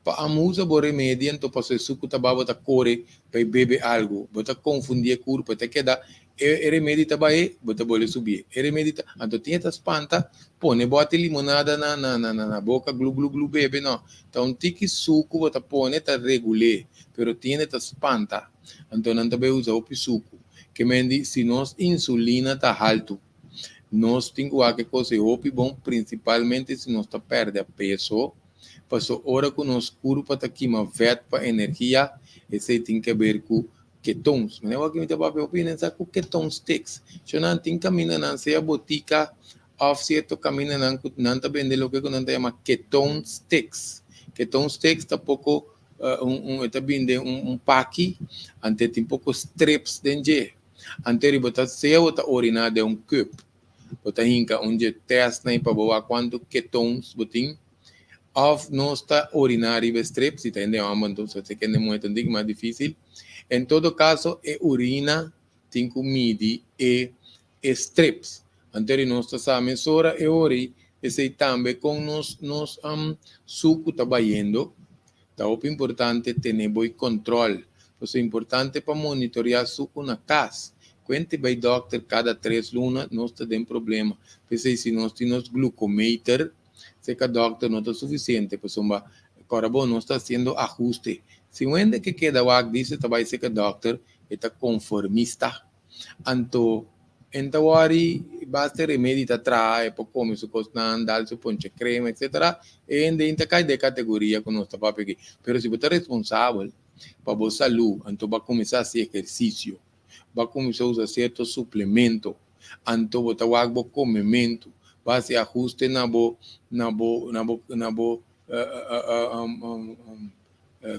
para amusa bo remédio então passou suco tá baba tá correr vai beber algo bota confundir corpo até que dá remédio tá vai bota boleh subir remédio tá então tinha tá espanta põe bota limonada na boca glu bebe não então tiki suco bota põe tá regular pero tiene tá espanta então não tá usa o suco que mendi se nós insulina tá alto nós tem que coisa opi bom principalmente se nós tá perde peso passou hora que nós curva tá queima vet para energia esse tem que ver com ketones mas eu que me tava opinião sa com ketone sticks eu não tem caminho não se a botica of certo caminho não tá vende lo que não tá chama ketone sticks tá pouco tá vende pack ante tem pouco strips dentro anterior botar se outra orinar de cup botar hinca onde testa nem para boa quanto ketones botin of nós está urinário e strips e tem então você quer muito mais difícil em todo caso é urina tinko midi e strips. Anteri nós está mesora e ori esse também com nos suco tá baindo. Tá importante ter bom controle. Então é importante para monitorear suco na casa. Quando vai doctor cada 3 lunas, nós temos problema. Porque se nós temos glucometer, se que doctor não está suficiente, pues agora bom, nós está fazendo ajuste. Se onde que queda o ag diz, vai ser que doctor está conformista. Então basta remédio tá trai, para comer su cosnan, dar su ponche crema, etc. E ainda cai de categoria com nós tá para pegar. Pero se você é responsável para a saúde, então vai começar a fazer exercício. Vai começar a usar certo suplemento, então você vai comimento, vai se ajuste na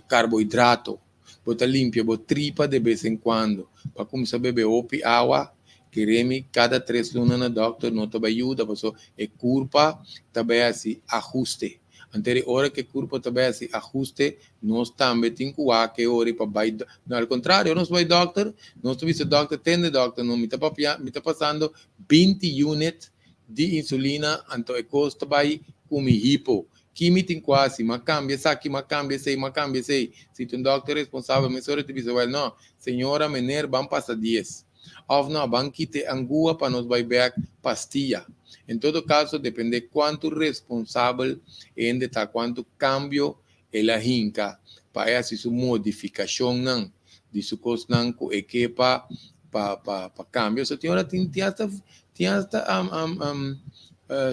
carboidrato, você limpa a tripa de vez em quando, para começar a beber água, que cada 3 lunas na doctor não te ajuda, porque é culpa também assim ajuste. Anterior hora que culpa também assim ajuste, nós também temos que hora para vai. Ao contrário, nós vai doctor, nós temos doctor, tende doctor, não me está passando 20 units de insulina, então é custa vai com hipo. Que me tem quase, mas cambia, saque, mas cambia, sei. Se tu doctor responsável, mas hora te diz, well, não, senhora, mener, vamos passar 10. Ou não, vamos quitar angua para nos vai ver pastilha. Em todo caso, depende quanto responsável ainda está, quanto cambio ela hinca para essa sua modificação não de sua coisa não com equipa para cambio. So tem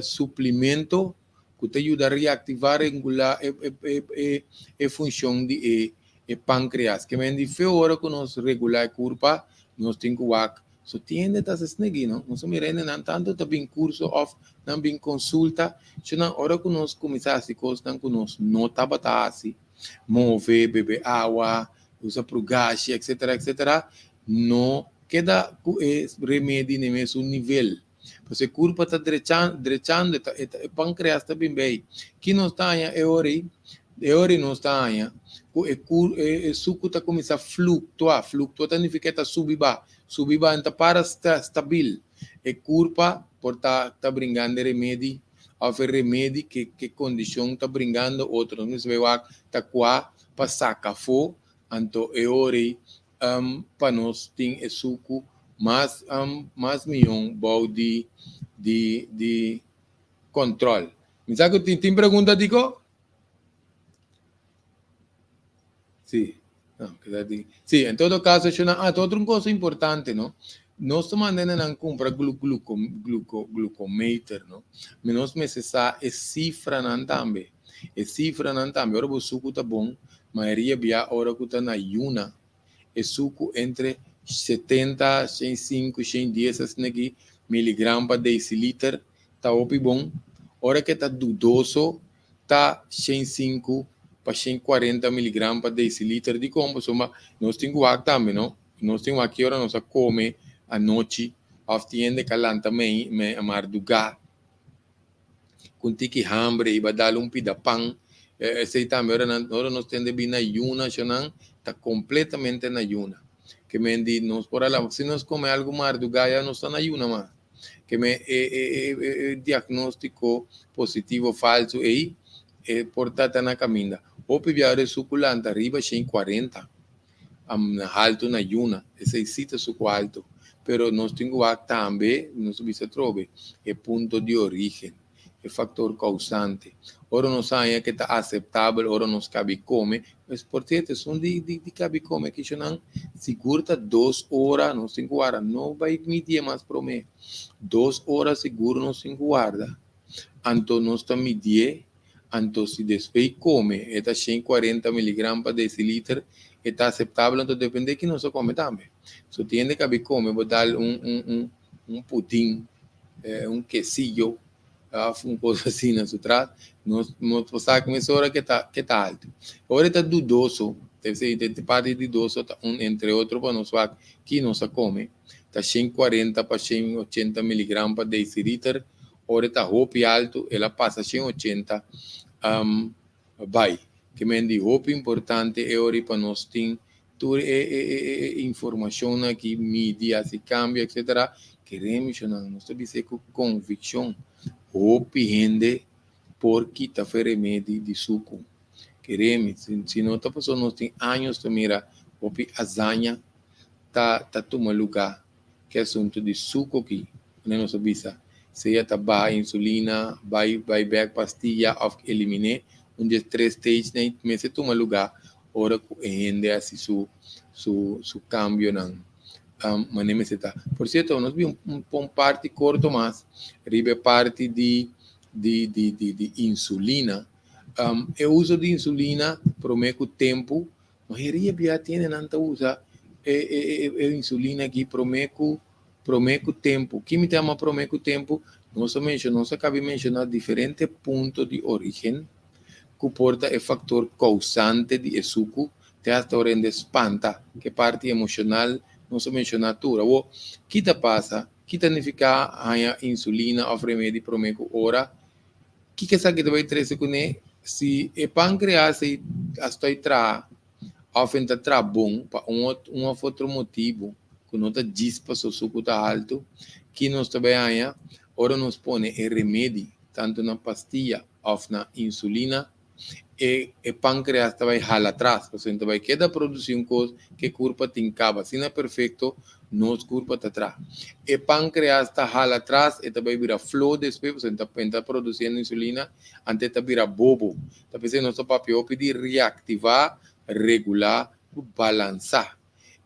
suplemento que te ajuda a reativar regular a função de pâncreas. Que me diz hora que nós regular a curva, nós temos que so tiende a se snegi, no? Não somos mirando não tanto também curso of, não bem consulta, se na hora que nós começamos a coisas não que nós não tá assim, mover, beber água, usa pro gás, etc, não queda remédio no mesmo nível. Porque a curva está drechando, o pâncreas está bem. Que não está aí, não está aí, o suco está começando a flutuar significa que está subir, então para estar estável. E curva por tá brincando de remédio, ou remédio que condição está brincando outro, não se vê tá qua para sacar fogo, então é hora para nós ter suco mais milhão bom de controle. Me sabe que tem pergunta, Dico? Sim. Sim, em todo caso, outra coisa importante, não? Nós estamos andando a comprar glucometer, não? Mas nós precisamos de cifra não também. Agora o suco está bom, a maioria via hora que está na yuna, o suco entre 70, 105, 110 assim, miligramas por deciliter, está bom. Hora que está dudoso, está 105 para 140 miligramas por deciliter de combo. Nós temos aqui também, não? Nós temos aqui, hora nós come à noite, obtiende calanta a madrugada, com tique hambre, e vai dar pida pão, esse também, hora nós temos bem na yuna, está completamente na yuna. Que me diz, nós por lá, se nós come algo madrugada, já não está na yuna mais. Que me diagnóstico positivo, falso, e portata na caminha. O piviare suculenta arriba 140, alto na yuna, esse cita suco alto. Pero nós temos também, nós se trove, é ponto de origem, é fator causante. Ora nós sabemos que está aceitável, ora nós cabe comer, mas por certo, são de cabe comer, que não segura 2 horas, não 5 horas, não vai medir mais para mim. 2 horas seguro não 5 guarda. Então nós estamos medir. Então, se depois come, está 140 miligramas por deciliter, está aceitável, então depende que não se come também. Se tem que comer, vou dar pudim, quesillo, uma coisa assim na sutra, nós passamos com essa hora que está alto. Agora está dudoso, deve ser de parte de dudoso, entre outros, para nós que não se come, está 140 para 180 miligramas por deciliter, agora está roupa alto, ela passa 180, vai. Que me diz, roupa importante é hora para nós ter tu informação aqui, mídia, se cambia, etc. Queremos, não estou dizendo com convicção, ou rende por que está remédio de suco. Queremos, se não está passando, nós temos anos de mira, ou azanha, tá tomando lugar, que é assunto de suco aqui, não nos avisa. Se já tá baixa insulina, vai back pastilha, of eliminar, onde 3 stages, né, mas se toma lugar, ora rende assim su cambio não. Mas está. Por certo, nós vimos um parte curto mais, ribe parte de insulina. O uso de insulina, prometo tempo, mas já tem nanta usa insulina aqui, prometo tempo. Que me chama prometo tempo? Nós acabamos de mencionar diferentes pontos de origem que porta o fator causante de suco, te hasta orende espanta, que parte emocional, não se menciona natura. O que te passa? Que significa a insulina ou remédio promeco ora? Que sabe que vai trazer com ele? Se o pâncreas está tra, ofenta tra bom, para um outro motivo, que não está dispa, o suco está alto, que nós também aí, ora nos põe o remédio, tanto na pastilha ou na insulina, e pâncreas vai jalar atrás, portanto vai quedar produzir coisa que curva tem cava, se não é perfeito, nos curva está atrás. E pâncreas está jala atrás, e também vira flow depois, portanto está produzindo insulina, antes está vira bobo. Está pensando nosso papel pedir reativar, regular, balançar.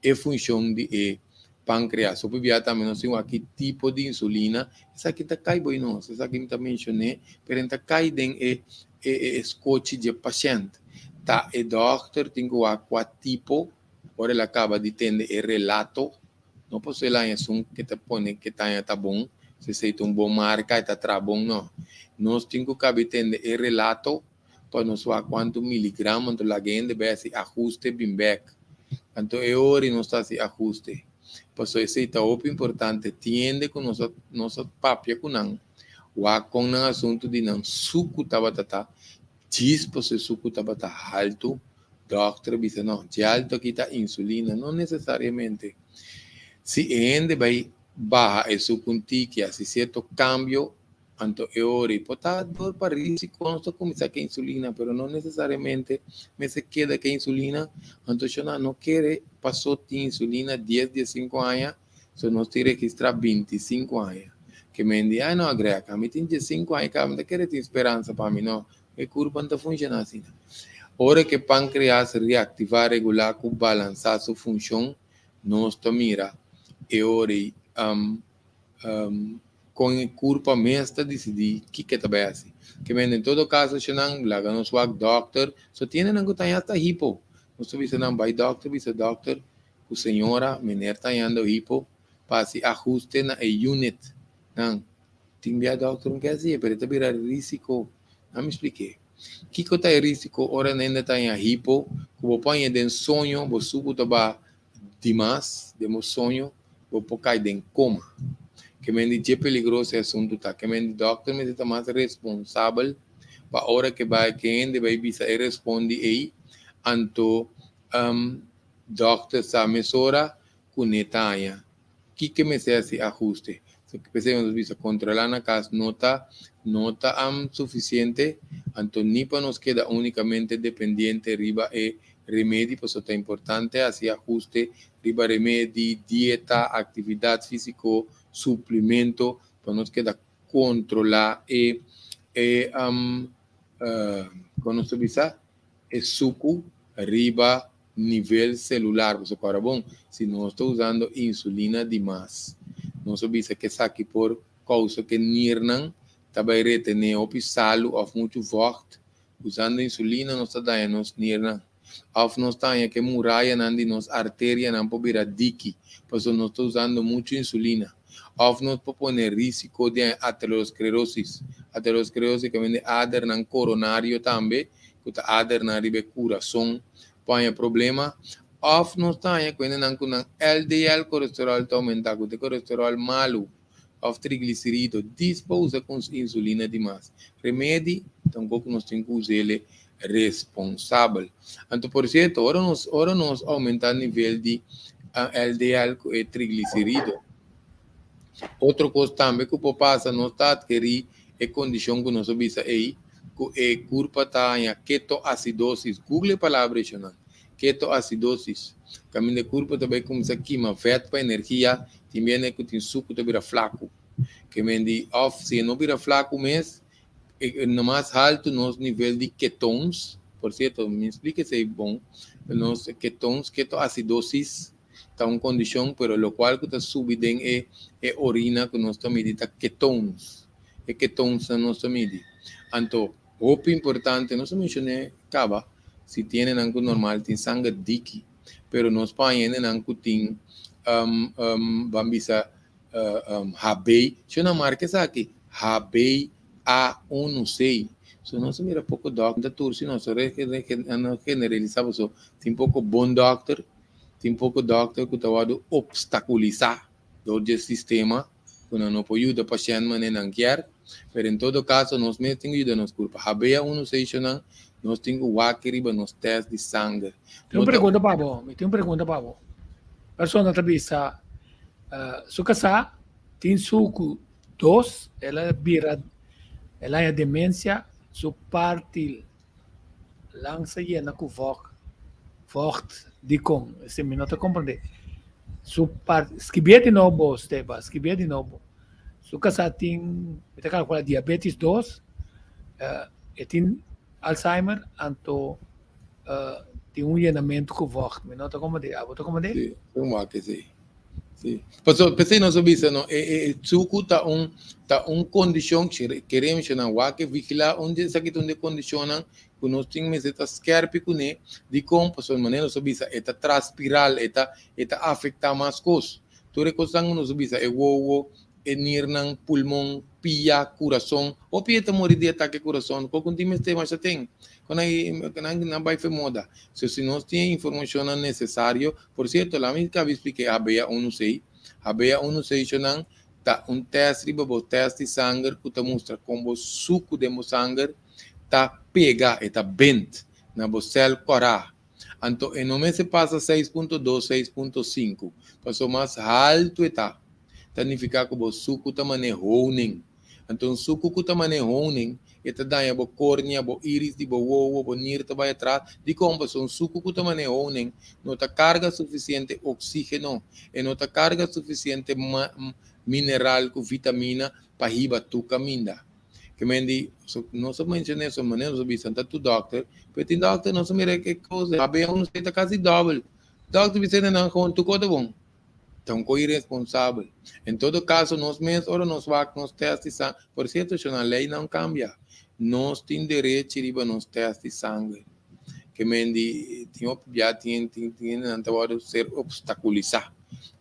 É função de pâncreas. Só para também nós temos aqui tipo de insulina, essa aqui está cai boi não, essa aqui eu mencionei, mas está cai dentro escote de paciente. Tá, o doctor tem qual tipo, ora ele acaba de ter o relato, não posso ir lá em que te põe que tá bom, se sei um bom marca, está bom, não. Nós temos que ter o relato, para nós saber quanto miligramas de la gente vai se ajuste bem back. Então, é hora e não está se ajuste. Por isso, esse é o importante, tiende com nossa papia com não. Com um assunto de não suco tabata, dispo se suco tabata alto, doctor diz não, de alto aqui está insulina, não necessariamente. Se ainda vai baixar o suco que se certo cambio, então é hora e pode dor para risco, consta começar com insulina, mas não necessariamente, mas se queda com insulina, então já não quer passou de insulina 15 anos, só nós te registrar 25 anos. Que me diz, não, Greca, me tem 5 anos, não quero ter esperança para mim, não. A curva não funciona assim. Hora que o pâncreas reativar, regular, balançar sua função, nós mira, é hora com a curva mestra decidir o que está bem assim. Que em todo caso, se não, lá no seu doctor, só tem que estar hasta hipo. Nós estamos não, vai doctor, o senhora, menina está indo hipo, para se ajuste na unit. Não, tem doctor não quer dizer, mas está virar risco. Não me expliquei. O que está em risco? Ora ainda está em hipo, que você põe em sonho, você subo demais, de sonho, você cai em coma. Que me diz é peligroso esse assunto, tá? Que me diz doctor, mas está mais responsável para a hora que vai, que ainda vai bisa e responde aí, anto doctor sa mesora com netanha. Que me se esse ajuste? Se pensamos bisa controlar na casa nota suficiente, anto ni para nos queda únicamente dependiente riba e remédio, pues eso está importante, así ajuste riba remédio, dieta, atividade físico, suplemento, para nos queda controlar quando se bisa suco riba nível celular, pues agora bom, se não estou usando insulina demais, não se bisa que saque por causa que nirnan também retener o pisalo of muito forte, usando insulina não está dando nos nirnan. Of nós está que muralha nandi nos artéria não pode virar dique, por isso nós estamos usando muito insulina. Of nós pode poner risco de aterosclerose que vem de ader não coronário também, que a ader não ribe coração, põe problema. Of nós está que vem não com LDL colesterol está aumentando, de colesterol malo, of triglicerídeo, disposa com insulina demais. Remédio, tampouco nós temos que usar ele responsável. Então, por certo, ora nós aumentar o nível de LDL e triglicerídeo. Outra coisa também que o passa nós está adquirir é condição que nós obisa aí, que é culpa tá em ketoacidosis. Google a palavra isso não. Ketoacidosis. Caminho de culpa também começa a queimar fat para energia, também é que tem suco de vira flaco. Que mendi off se não vira flaco mês, no mais alto nos nível de ketones, por certo, me explica se é bom, nos ketones, ketoacidosis, está uma condição, pero lo qual que está subindo é orina que nós estamos medindo, ketones, ketones nós estamos medindo. Então, o importante, nós mencionei, acaba, se tem algo normal, tem sangue dique, pero nós países algo tem, vamos dizer, Habei, deixa eu não marcar isso aqui, Habei A16. Se não se mira pouco doctor, turci, não se generalizava só, tem pouco bom doctor, tem pouco doctor que está a obstaculizar o sistema, quando não pode ajudar o paciente, mas não quer, mas em todo caso, nós mesmos temos que ajudar nos culpa. Habei A16, nós temos que aquecer nos testes de sangue. Tem uma pergunta para você. Pessoa entrevista, se casar, tem suco 2, ela é demência, su parte lança llena com vocht de com, esse me não te compreende. Su parte, escrevia de novo, Steba, escrevia de novo. Se casar tem, me te calcula diabetes 2, e tem Alzheimer, então tem um llenamento com vocht, me não te compreende. Você compreende? Sim, como que sim. Sim. Pensei não sobre isso, não. Suco tá condição que queremos não que vigilar onde essa questão de condicionam que nós temos esta scarpe com né de como pessoal maneira sobre isso esta transpiral esta afeta mais coisas. Tu recostando nos sobre isso nirnang pulmão pia coração ou pia tá morrer de ataque coração com continuo tema já tem quando não vai fer moda se nós tem informação necessário por certo lá me que expliquei a beia não sei não tá teste riba teste de sangue que te mostra como suco de sangue tá pega e tá bent na célula corar. Então, em nome se passa 6.2, 6.5, passou mais alto e tá. Significa que o suco está manejando. Então, o suco que está manejando, está dando a córnea, a íris, a ovo, a nirta vai atrás. De como o suco que está manejando, não está carga suficiente oxígeno, e não está carga suficiente mineral com vitamina para ir a tu caminho. Que mendi, não só mencionei essa maneira, não sabia tanto tu doctor, mas tem doctor não sabe que coisa, a bem não sei tá quase double. Doctor Vicente não com tu coisa bom. Então, co irresponsável. Em todo caso, nós mesmos, ora nós vamos nos testes de sangue. Por certo, a lei não cambia. Nós temos direito a nos testes de sangue. Que mendi, já tem não ser obstaculizar.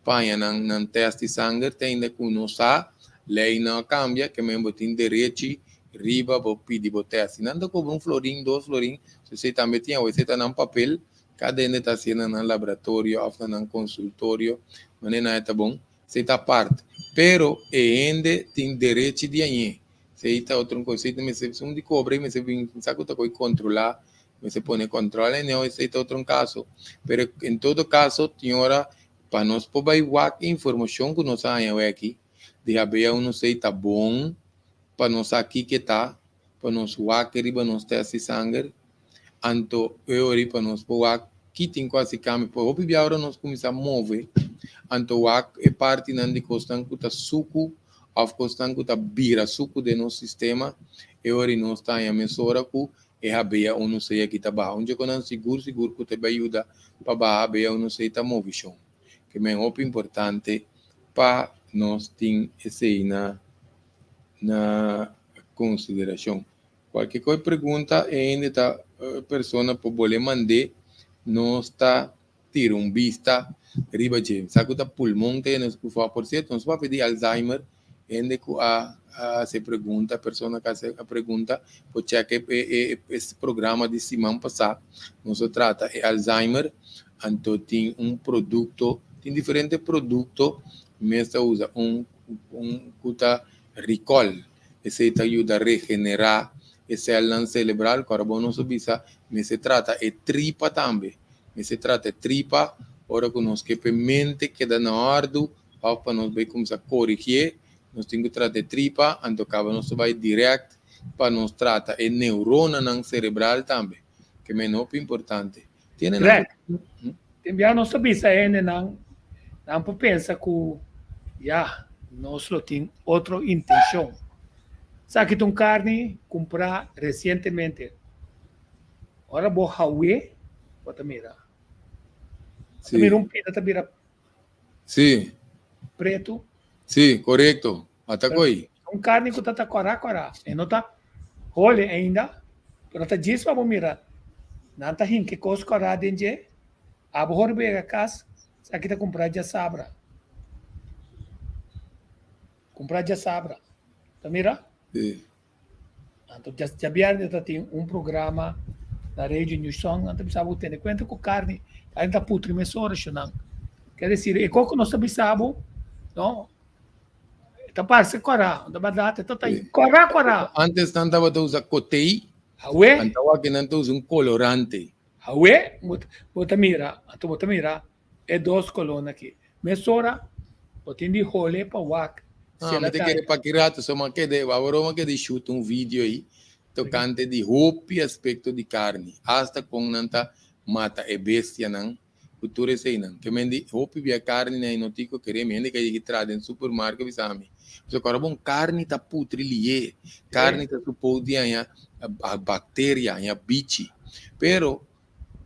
Para não teste de sangue, tem de conosar, lei não cambia, que mesmo tem direito riba, vou pedir o teste. Não dá como florim, 2 florim, se você também tem, você está no papel, cada um está sendo no laboratório, ou no consultório, mas não é bom, você está parte. Pero, ainda tem direito de ir. Você está outro conceito, mas se um de cobre, mas você vem, sabe que você controlar, mas você põe controle, não, esse é outro caso. Pero, em todo caso, senhora, para nós poder igual informação que nós temos aqui, de haver não sei, está bom, para nós aqui que está, para nós querer para nós ter esse sangue, então eu para nós poder que tem quase câmbio, para o agora nós começamos a mover, então é parte não de constante que está suco, ou constante que está vira suco do nosso sistema, eu nós está em a mesura que é a beia ou não sei aqui está baixo, onde eu não seguro que te vai ajudar para baixar a beia ou não sei está movição, que é muito importante para nós ter esse na consideração. Qualquer coisa pergunta ainda tá pessoa por poder mandar não está tirando vista riba de sabe que pulmão tem nos que por certo nós vai pedir Alzheimer ainda que se pergunta a pessoa que se pergunta por check esse programa de semana passada nós trata Alzheimer então tem produto tem diferentes produtos mesmo usa cuta recall esse te ajuda a regenerar e célula cerebral, carbono subisa, me se trata e tripa também. Me se trata e tripa, ora que nós que mente queda na ardu, para nós vai começar a corrigir, nós temos que tratar de tripa, então acaba nós vai direto para nós tratar e neurona não cerebral também, que é muito importante. Tiene Greg, enviar nossa bisa não pensa que nós temos outra intenção. Sabe que tem carne comprar recentemente. Ora vou Hawaii, bota mira. Sí. Mira pita, mira Sí, preto. sí, correcto. Atacou aí. Carne que tá corá. E não tá olha ainda. Pero tá disso vamos mirar. Não tá rin que cos corá dentro. Abo horbe a casa. Aqui tá comprar já sabra. Comprar já sabra. Tá mira? Sí. Então já viernes tem programa na rede New Song. Então precisava ter conta com carne tá putri mesora não. Quer dizer, e como nós sabemos, não? Tá parece corá, da badata, tá corá. Antes não estava usando cotei, Hawe, estava que não usa colorante. bota mira, é 2 colunas aqui. Mesora, botem de rolê para wak. Mas te querer para que rato, só uma que de, agora uma que de shoot vídeo aí, tocante de roupa aspecto de carne, hasta com nanta mata e bestia não. Cultura sei não, que mendi roupa via carne na inotico querer mendi que trade em supermercado bisami. So agora bom carne tá putri lié, carne tá suposto a bactéria, a bichi. Pero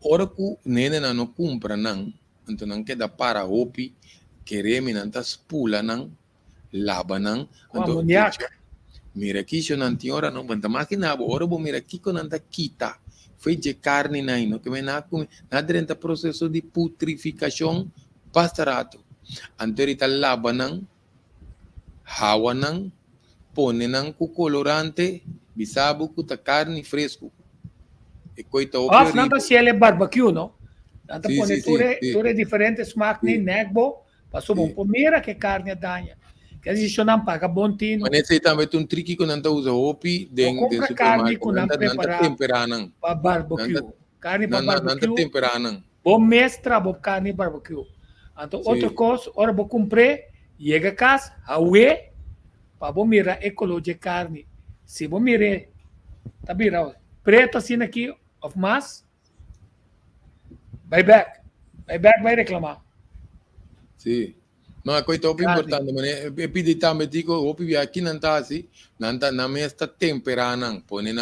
ora que nene não compra não, então não queda para roupa querer me não tá spula não, lava não, então mira aqui se não tem hora não, banta máquina, ora bom mira aqui que não tá quita. Foi de carne não, que vem na dentro do processo de putrificação bastante. Anteriormente lava não, hawa não, põe não com colorante, bisabo com a carne fresco. E coita o pior. Não se ele barbecue, não? Não sí, põe tudo diferente, smack nem negbo, passou bom. Primeira que carne danha. Quer dizer, se não paga bom tino. Mas esse também tem trick que não usa hopi dentro do supermercado, não temperar não. Para barbecue. Carne para barbecue. Não temperar não. Bom mestra, bom carne barbecue. Então, outra coisa, ora vou comprar, chega a casa, hawe, para bom mirar ecologia de carne. Se bom mirar, tá virado. Preto assim aqui, of mass, buyback vai reclamar. Sim. Não, é coisa importante, mas é pedir também, digo, o pibi aqui não está assim, não me está temperando, não, põe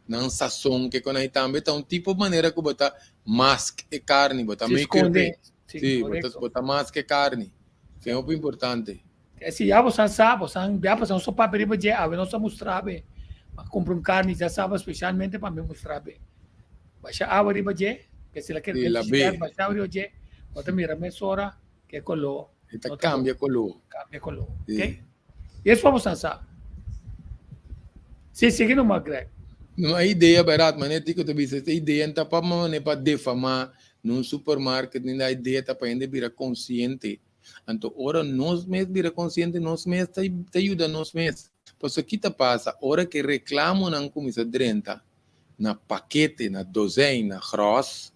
não sazão que quando aí também tá tipo de maneira que botar mask e carne, botar make sim, botar mask e carne, que é muito importante. Se já você sabe, você só para perigo de água, não só mostrar bem, mas comprar carne já sabe especialmente para me mostrar bem. Baixa água de baje, que se ela quer baixa água de, bota mira mesora que colou. Então cambia color. Ok? E isso vamos pensar. Se seguir no Greg. Não é ideia barata, mas é que eu disse, essa ideia não é para defamar num supermercado, nem a ideia está para ainda virar consciente. Então, ora nós mesmos virar consciente, nós mesmos te ajuda nós mesmos. Por isso que passa, hora que reclamam na comida drenta, na paquete, na dozena, na gross,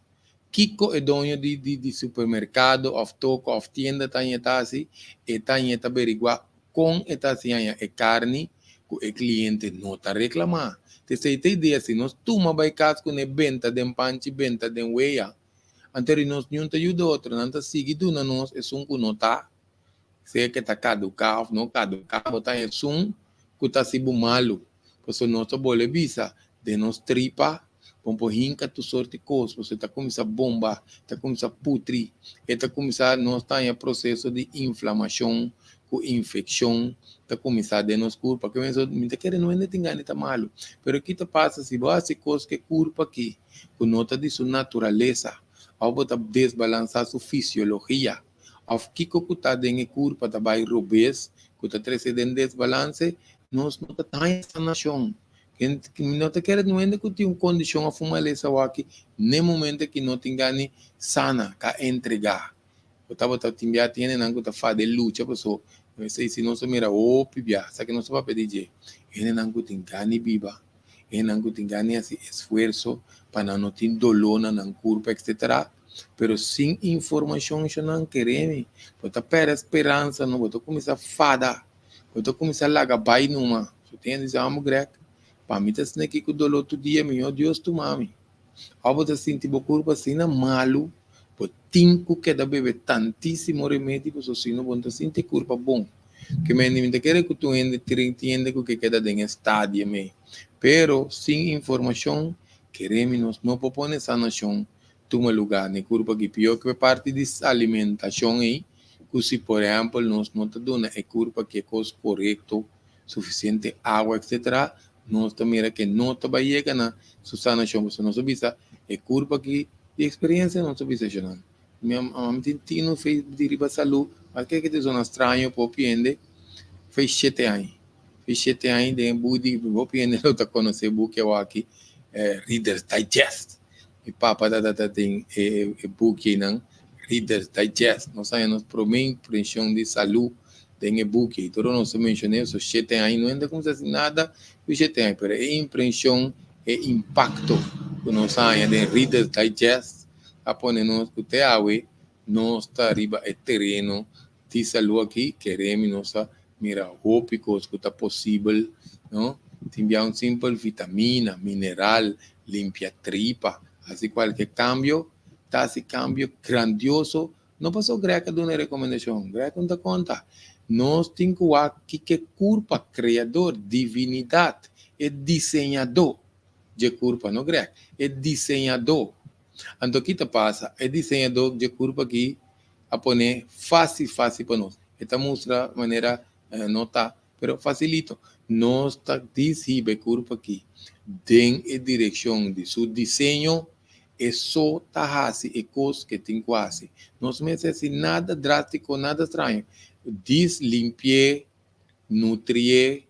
Kiko é dono de supermercado, of toco, of tienda, tá assim, e tá averiguar com esta assim, é carne, que o cliente não está reclamando. Você tem ideia, se nós toma vai caso com a venda de panchi, venda de weia, anterior nós não te ajuda outro, não te sigue do nós, é um que não tá, se é que tá caducado, não caducado, tá é um que tá se malo, por isso nós boleh visa de nós tripa, pompo hinca tu sorte coisa, você está começando a bomba, está começando a putri, está começando nós tá em processo de inflamação, com infecção, está começando a nos culpa, que me está querendo não tem ganho tá malo, pero o que te passa se você coisa que culpa aqui, com nota de sua natureza, ao botar desbalançar sua fisiologia, ao que está dentro culpa da vai robês, que está trazendo desbalance, nós não tá em sanação. Que não te quer não é que tem uma condição a fumar essa aqui nem momento que não tem ganho sana que entregar eu estava timbia tiene não que tá fazendo luta pessoa eu sei se não se mira o pibia sabe que não se vai pedir ele não que tem ganho biba e não que ganha esse esforço para não ter dolor na curva, etc. Pero sem informação, eu não queremos. Você perde a esperança, não você começa a fada, você começa a largar bai numa. Você tem que dizer, amo greco. Para mim, tá sendo aqui com o dolor todo dia, meu Deus, tu mami. Ao você sentir a curva assim, malo, você tem que beber tantíssimo remédio, porque se não você sentir curva bom. Que me quer que tu entenda que queda em estádio, pero sem informação, queremos não propor essa nação, toma lugar, na curva que pior que parte de alimentação aí, que se por exemplo nós não te dona a curva que é coisa correto, suficiente água, etc. Nós também que não te vai chegar na sua nação, você não sabe se é curva que de experiência não sabe se não. Minha mãe não fez de saúde, mas que é zona estranha para o piende, fez 7 anos. Fez 7 anos de budi, o piende não está conhecendo que eu aqui Reader's Digest. E papa tem book não Reader's Digest. Nós sabemos para mim impressão de saúde tem book. Então não se mencionei só 7 anos não ainda como se nada, 7 anos, mas é impressão e impacto que nós sabemos de Reader's Digest. Aponemos que te awe nós está arriba é terreno de saúde aqui queremos nossa mira hópicos que está possível, não? Tem um simples vitamina, mineral, limpia tripa, assim qualquer cambio, tá esse cambio grandioso, não passou greca de uma recomendação, greca não dá conta. Nós temos que culpa criador, divinidade, é desenhador de culpa, não greca, é desenhador. Então, o que passa? É desenhador de curva aqui, a pôr fácil para nós. Esta mostra de maneira, não está, mas facilita. Nós está desenhando a curva aqui, tem a direção de seu desenho, é só assim, é coisa que tem quase. Nós não necessitamos nada drástico, nada estranho. Deslimpar, nutrir,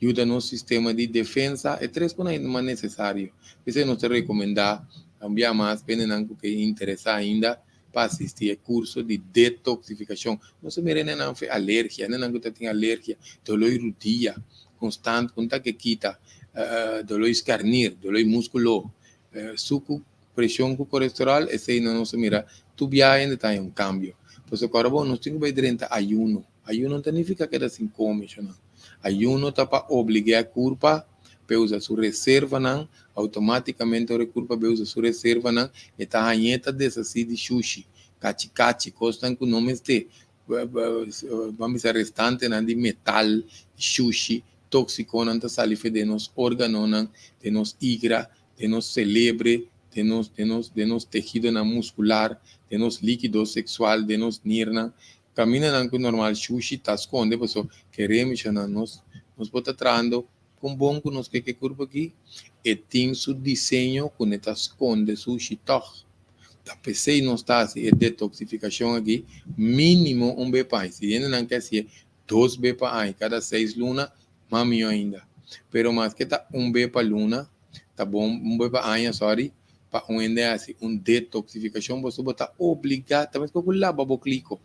ajuda no sistema de defesa, é 3 coisas mais necessárias. Isso não se recomenda. Também mais pena que interessa ainda para assistir curso de detoxificação. Não se mire não faz alergia, não que tem alergia, dolor rudia constante, conta que quita, dolor escarnir, dolor músculo, suco, pressão com colesterol, esse aí não se mira. Tu ainda tem um cambio. Pois agora bom, nós temos que ir ayuno. Ayuno não significa que assim come, não. Ayuno está para obrigar a culpa usa sua reserva não, automaticamente o recurso usa sua reserva não, e tá ranheta dessa de sushi, cachi, costam com nomes de vamos dizer restante não de metal, sushi, tóxico não tá salife de nos órgãos não, de nos igra, de nos célebre, de nos tecido não muscular, de nos líquido sexual, de nos nirna, camina não com normal sushi tá esconde, pessoal, queremos não nos bota trando com bom que nós que curva aqui e tem seu desenho com esta esconde sushi toch da PC não está assim é detoxificação aqui mínimo BPA se ainda não quer ser 2 BPA cada 6 luna mami ainda pero mais que tá BPA luna tá bom BPA sorry para ainda assim detoxificação você botar obrigado também com lá baboclico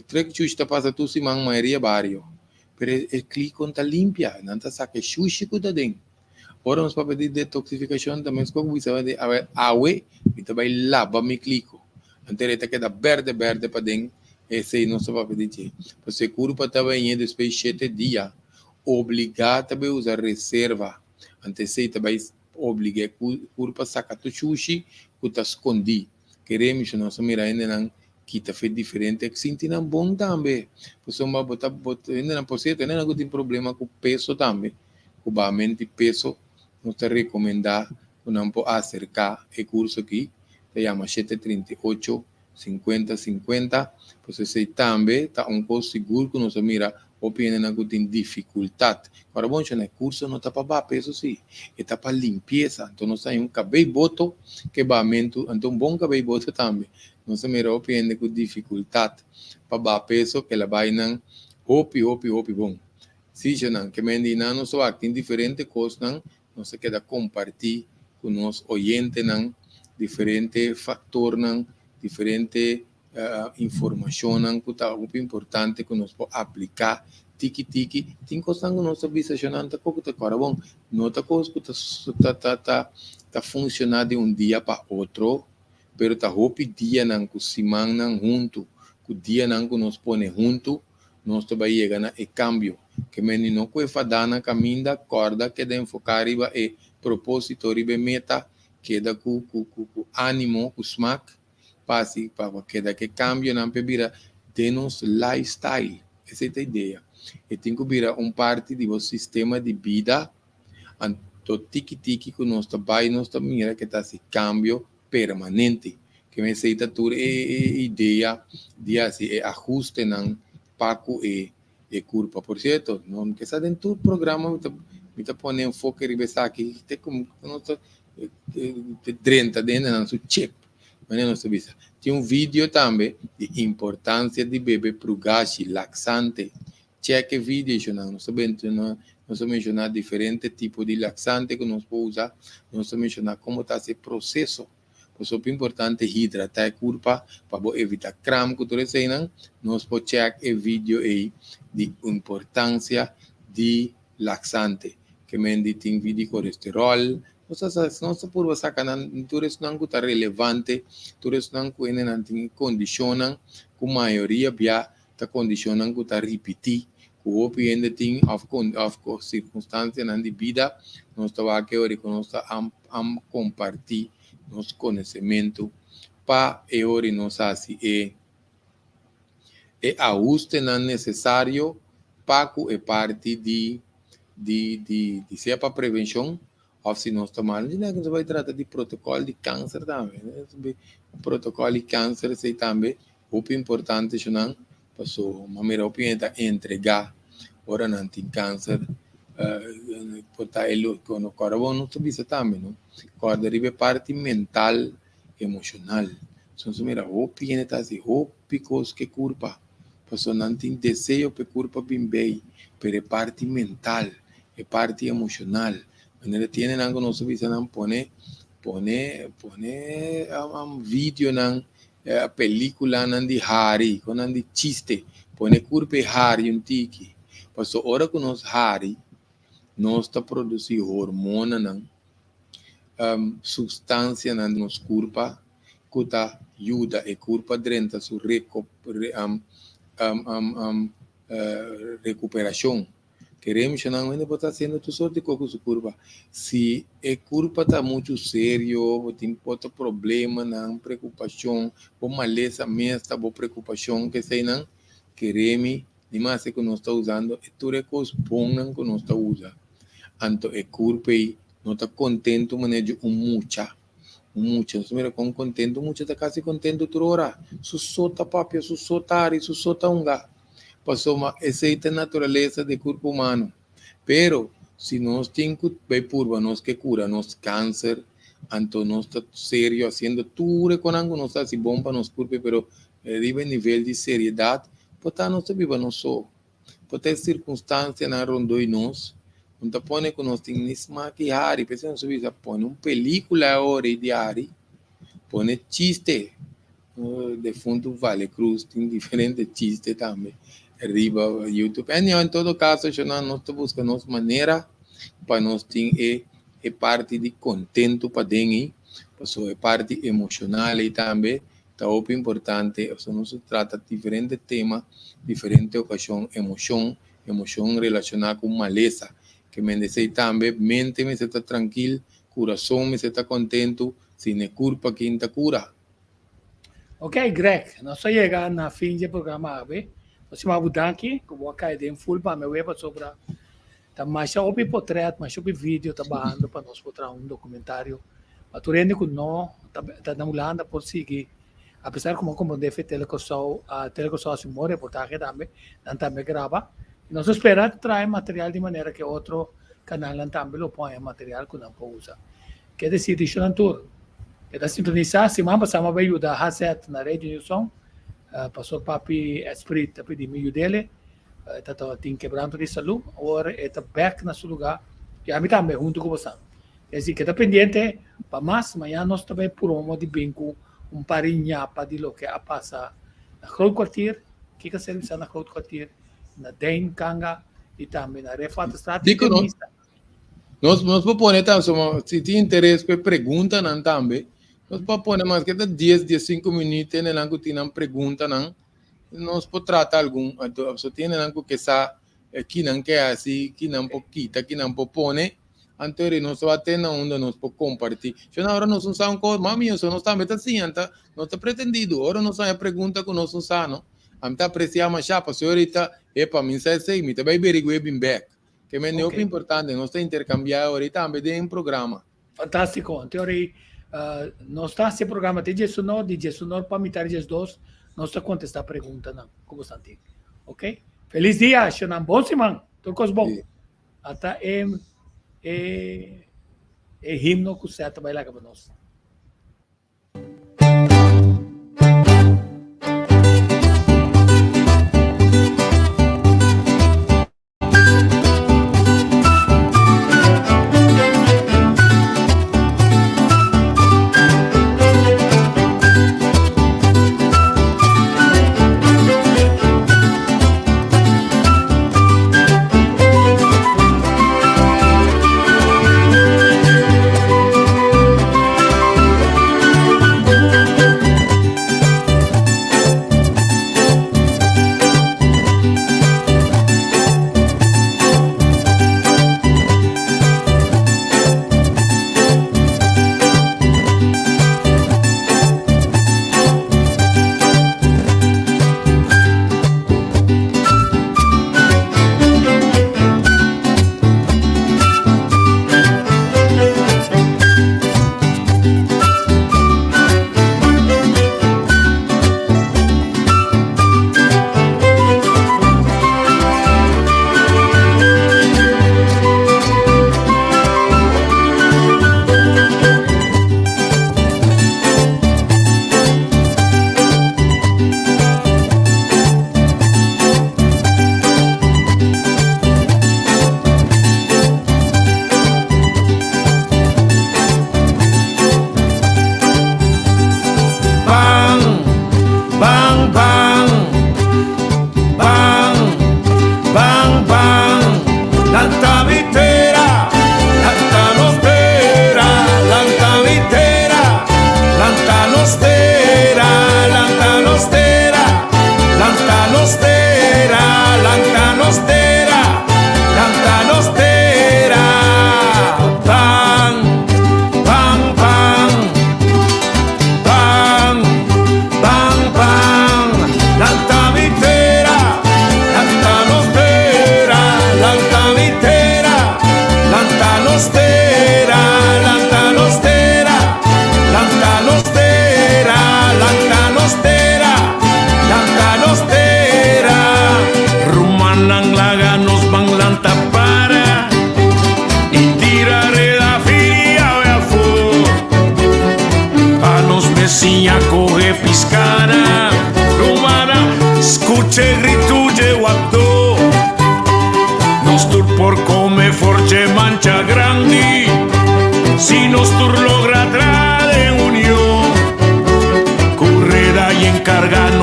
trek chusta passa tu se man maioria barrio pero el clico está limpia, não está saque sushi que está dentro. Ora nós para pedir detoxificação também se como você vai de água, então vai lavar meu clico. Então ele queda verde para dentro, esse aí não se vai pedir. Você curva também depois de 7 dias, obrigado também usar reserva. Antes você também obriga curva sacar tu sushi que está escondido. Queremos nós mirar ainda não que tá feito diferente, que sentir bom também. Você vai botar ainda não pode ter nenhum problema com peso também. Com a mente peso, nós te recomendar não pode acercar o curso aqui, se chama 738 5050. Você também tá coisa seguro que nós mira opinião que tem dificuldade. Agora bom, o curso não tá para peso sim, está para limpeza. Então nós temos cabelo boto que mente, então bom cabelo boto também. Não se mira opinião com dificuldade para peso que ela vai não hopi bom. Se já não que me não só tem diferente coisas não se queda compartilhar com nós oyentes não diferente fator não diferente informação que está muito importante que nós podemos aplicar tiki tem coisa que nós observamos que está agora bom não está coisa que está funcionando de dia para outro pero está hopi dia não que semana não junto que dia não que nós põe junto nós vai chegar na cambio que menino que fa dana caminho da corda que deve focar riba e propósito riba meta que da cu ânimo cu smack passe para que cambio na bebida de nos lifestyle essa é a ideia e tem que virar parte do sistema de vida anto tiki que nós trabalha nós mira que está esse cambio permanente que me aceita toda ideia de assim ajuste não paco e culpa por certo não que está dentro do programa me tá pondo enfoque riba aqui tem como nós 30 dentro do nosso chip mas não se visa tem vídeo também de importância de beber pro gás laxante cheque vídeo não sabendo nós mencionar diferentes tipos de laxante que nós podemos usar nós mencionar como está esse processo por isso é importante hidratar a culpa para evitar crame que tudo isso não nós podemos checar o vídeo aí de importância de laxante que mende tem vídeo de colesterol nós por sacar tudo isso não está relevante tudo isso não condiciona com maioria já está condicionando que está repetir que o ainda tem of circunstâncias na vida nós estamos aqui hoje que nós estamos compartilhar nosso conhecimento para hoje nós assim ajuste não necessário para que parte de ser para prevenção ou se nós estamos nós vai tratar de protocolo de câncer também protocolo de câncer sei também o importante é não passou uma melhor opinião entregar ora não tem câncer portar ele com o coração não se visa também não quando arriba parte mental emocional são se mira opinião tá assim picos que culpa passou não tem desejo para culpa bem pero parte mental é parte emocional quando tiene algo não se visa não pone vídeo não a película não de Harry com não de chiste pone culpa Harry um tiki passou hora que nós Harry nós está produzindo hormona não substância na nossa culpa que está ajuda a culpa dentro da sua recuperação queremos não ainda botar sendo tu sorte com sua culpa se a culpa está muito sério tem outro problema não preocupação ou maleza mesmo ou preocupação que sei não queremos demais que nós está usando é tudo é coisa bom não que nós está usando anto é culpa e não está contente manejo mucha se mira com contente mucha está quase contente toda hora su sota papia su sotari su sota unga passou uma essa natureza do corpo humano pero se nós temos que ver por nós que cura nós câncer anto nós está sério fazendo tudo com algo nós está se bom para nós corpo pero arriba nível de seriedade pode não se viva não só pode ter circunstância na rondoi nós não tá põe que nós temos nesse maquiagem pensa não se viva põe película hora diário põe chiste de fundo Vale Cruz tem diferentes chistes também arriba YouTube em todo caso já nós estamos buscando nossa maneira para nós ter parte de contento para dentro passou parte emocional e também está muito importante isso não se trata de diferentes temas diferentes ocasiões emoção relacionada com maleza que me dice também mente me está tranquilo coração me está contento sem culpa quem está cura. Ok, Greg, nós chegamos na fim do programa hoje. Nós vamos aqui, como a caída em full para meu web sobre mais sobre portrait, mais sobre vídeo, trabalhando para nós botar documentário. Mas tu rende com nós, está namulando por seguir. Apesar como deve telecossão, a telecossão se morre, reportagem também grava. Nós esperamos trazer material de maneira que outro canal também lo põe material que não pode usar. Quer dizer, isso não tudo. Quer sintonizar, semana passada vai ajudar a Hazet na rede de som. Passou papi espírito tapi di meio dele. Está tem quebrando de saúde. Agora está back na seu lugar. E a mim também, junto com você. Quer dizer, que está pendente para mais. Amanhã nós também por de bem com parinha para de lo que a passa na groot kwartier, kijk service na groot kwartier, na Dijn Kanga, e também na Refatenstraat. Dico, no? Nós propone tam, se tem interesse para pergunta não também, nós propone mais que 10, 15 minutos né, não que tem pergunta não, nós podemos tratar algum, só tem não que sa que não quer assim, que não pouquita, que não propone, então nós vai ter onde nós podemos compartilhar. Se na hora nós usamos coisa, mami, isso nós também assim, anta, nós está pretendido, agora nós a pergunta que nós usamos, a mim tá apreciando chapa, senhorita, é para mim sei, me também berigui bem back. Que é muito importante, nós temos intercambiar ahorita também de um programa. Fantástico. Teoria, nós está esse programa de Jesus para mitar Jesus 2, nós está contestar pergunta não, como Santi. Ok? Feliz dia, Shonan. Bom semana. Todos bom. Até himno que você está bailando para nós.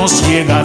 Ciega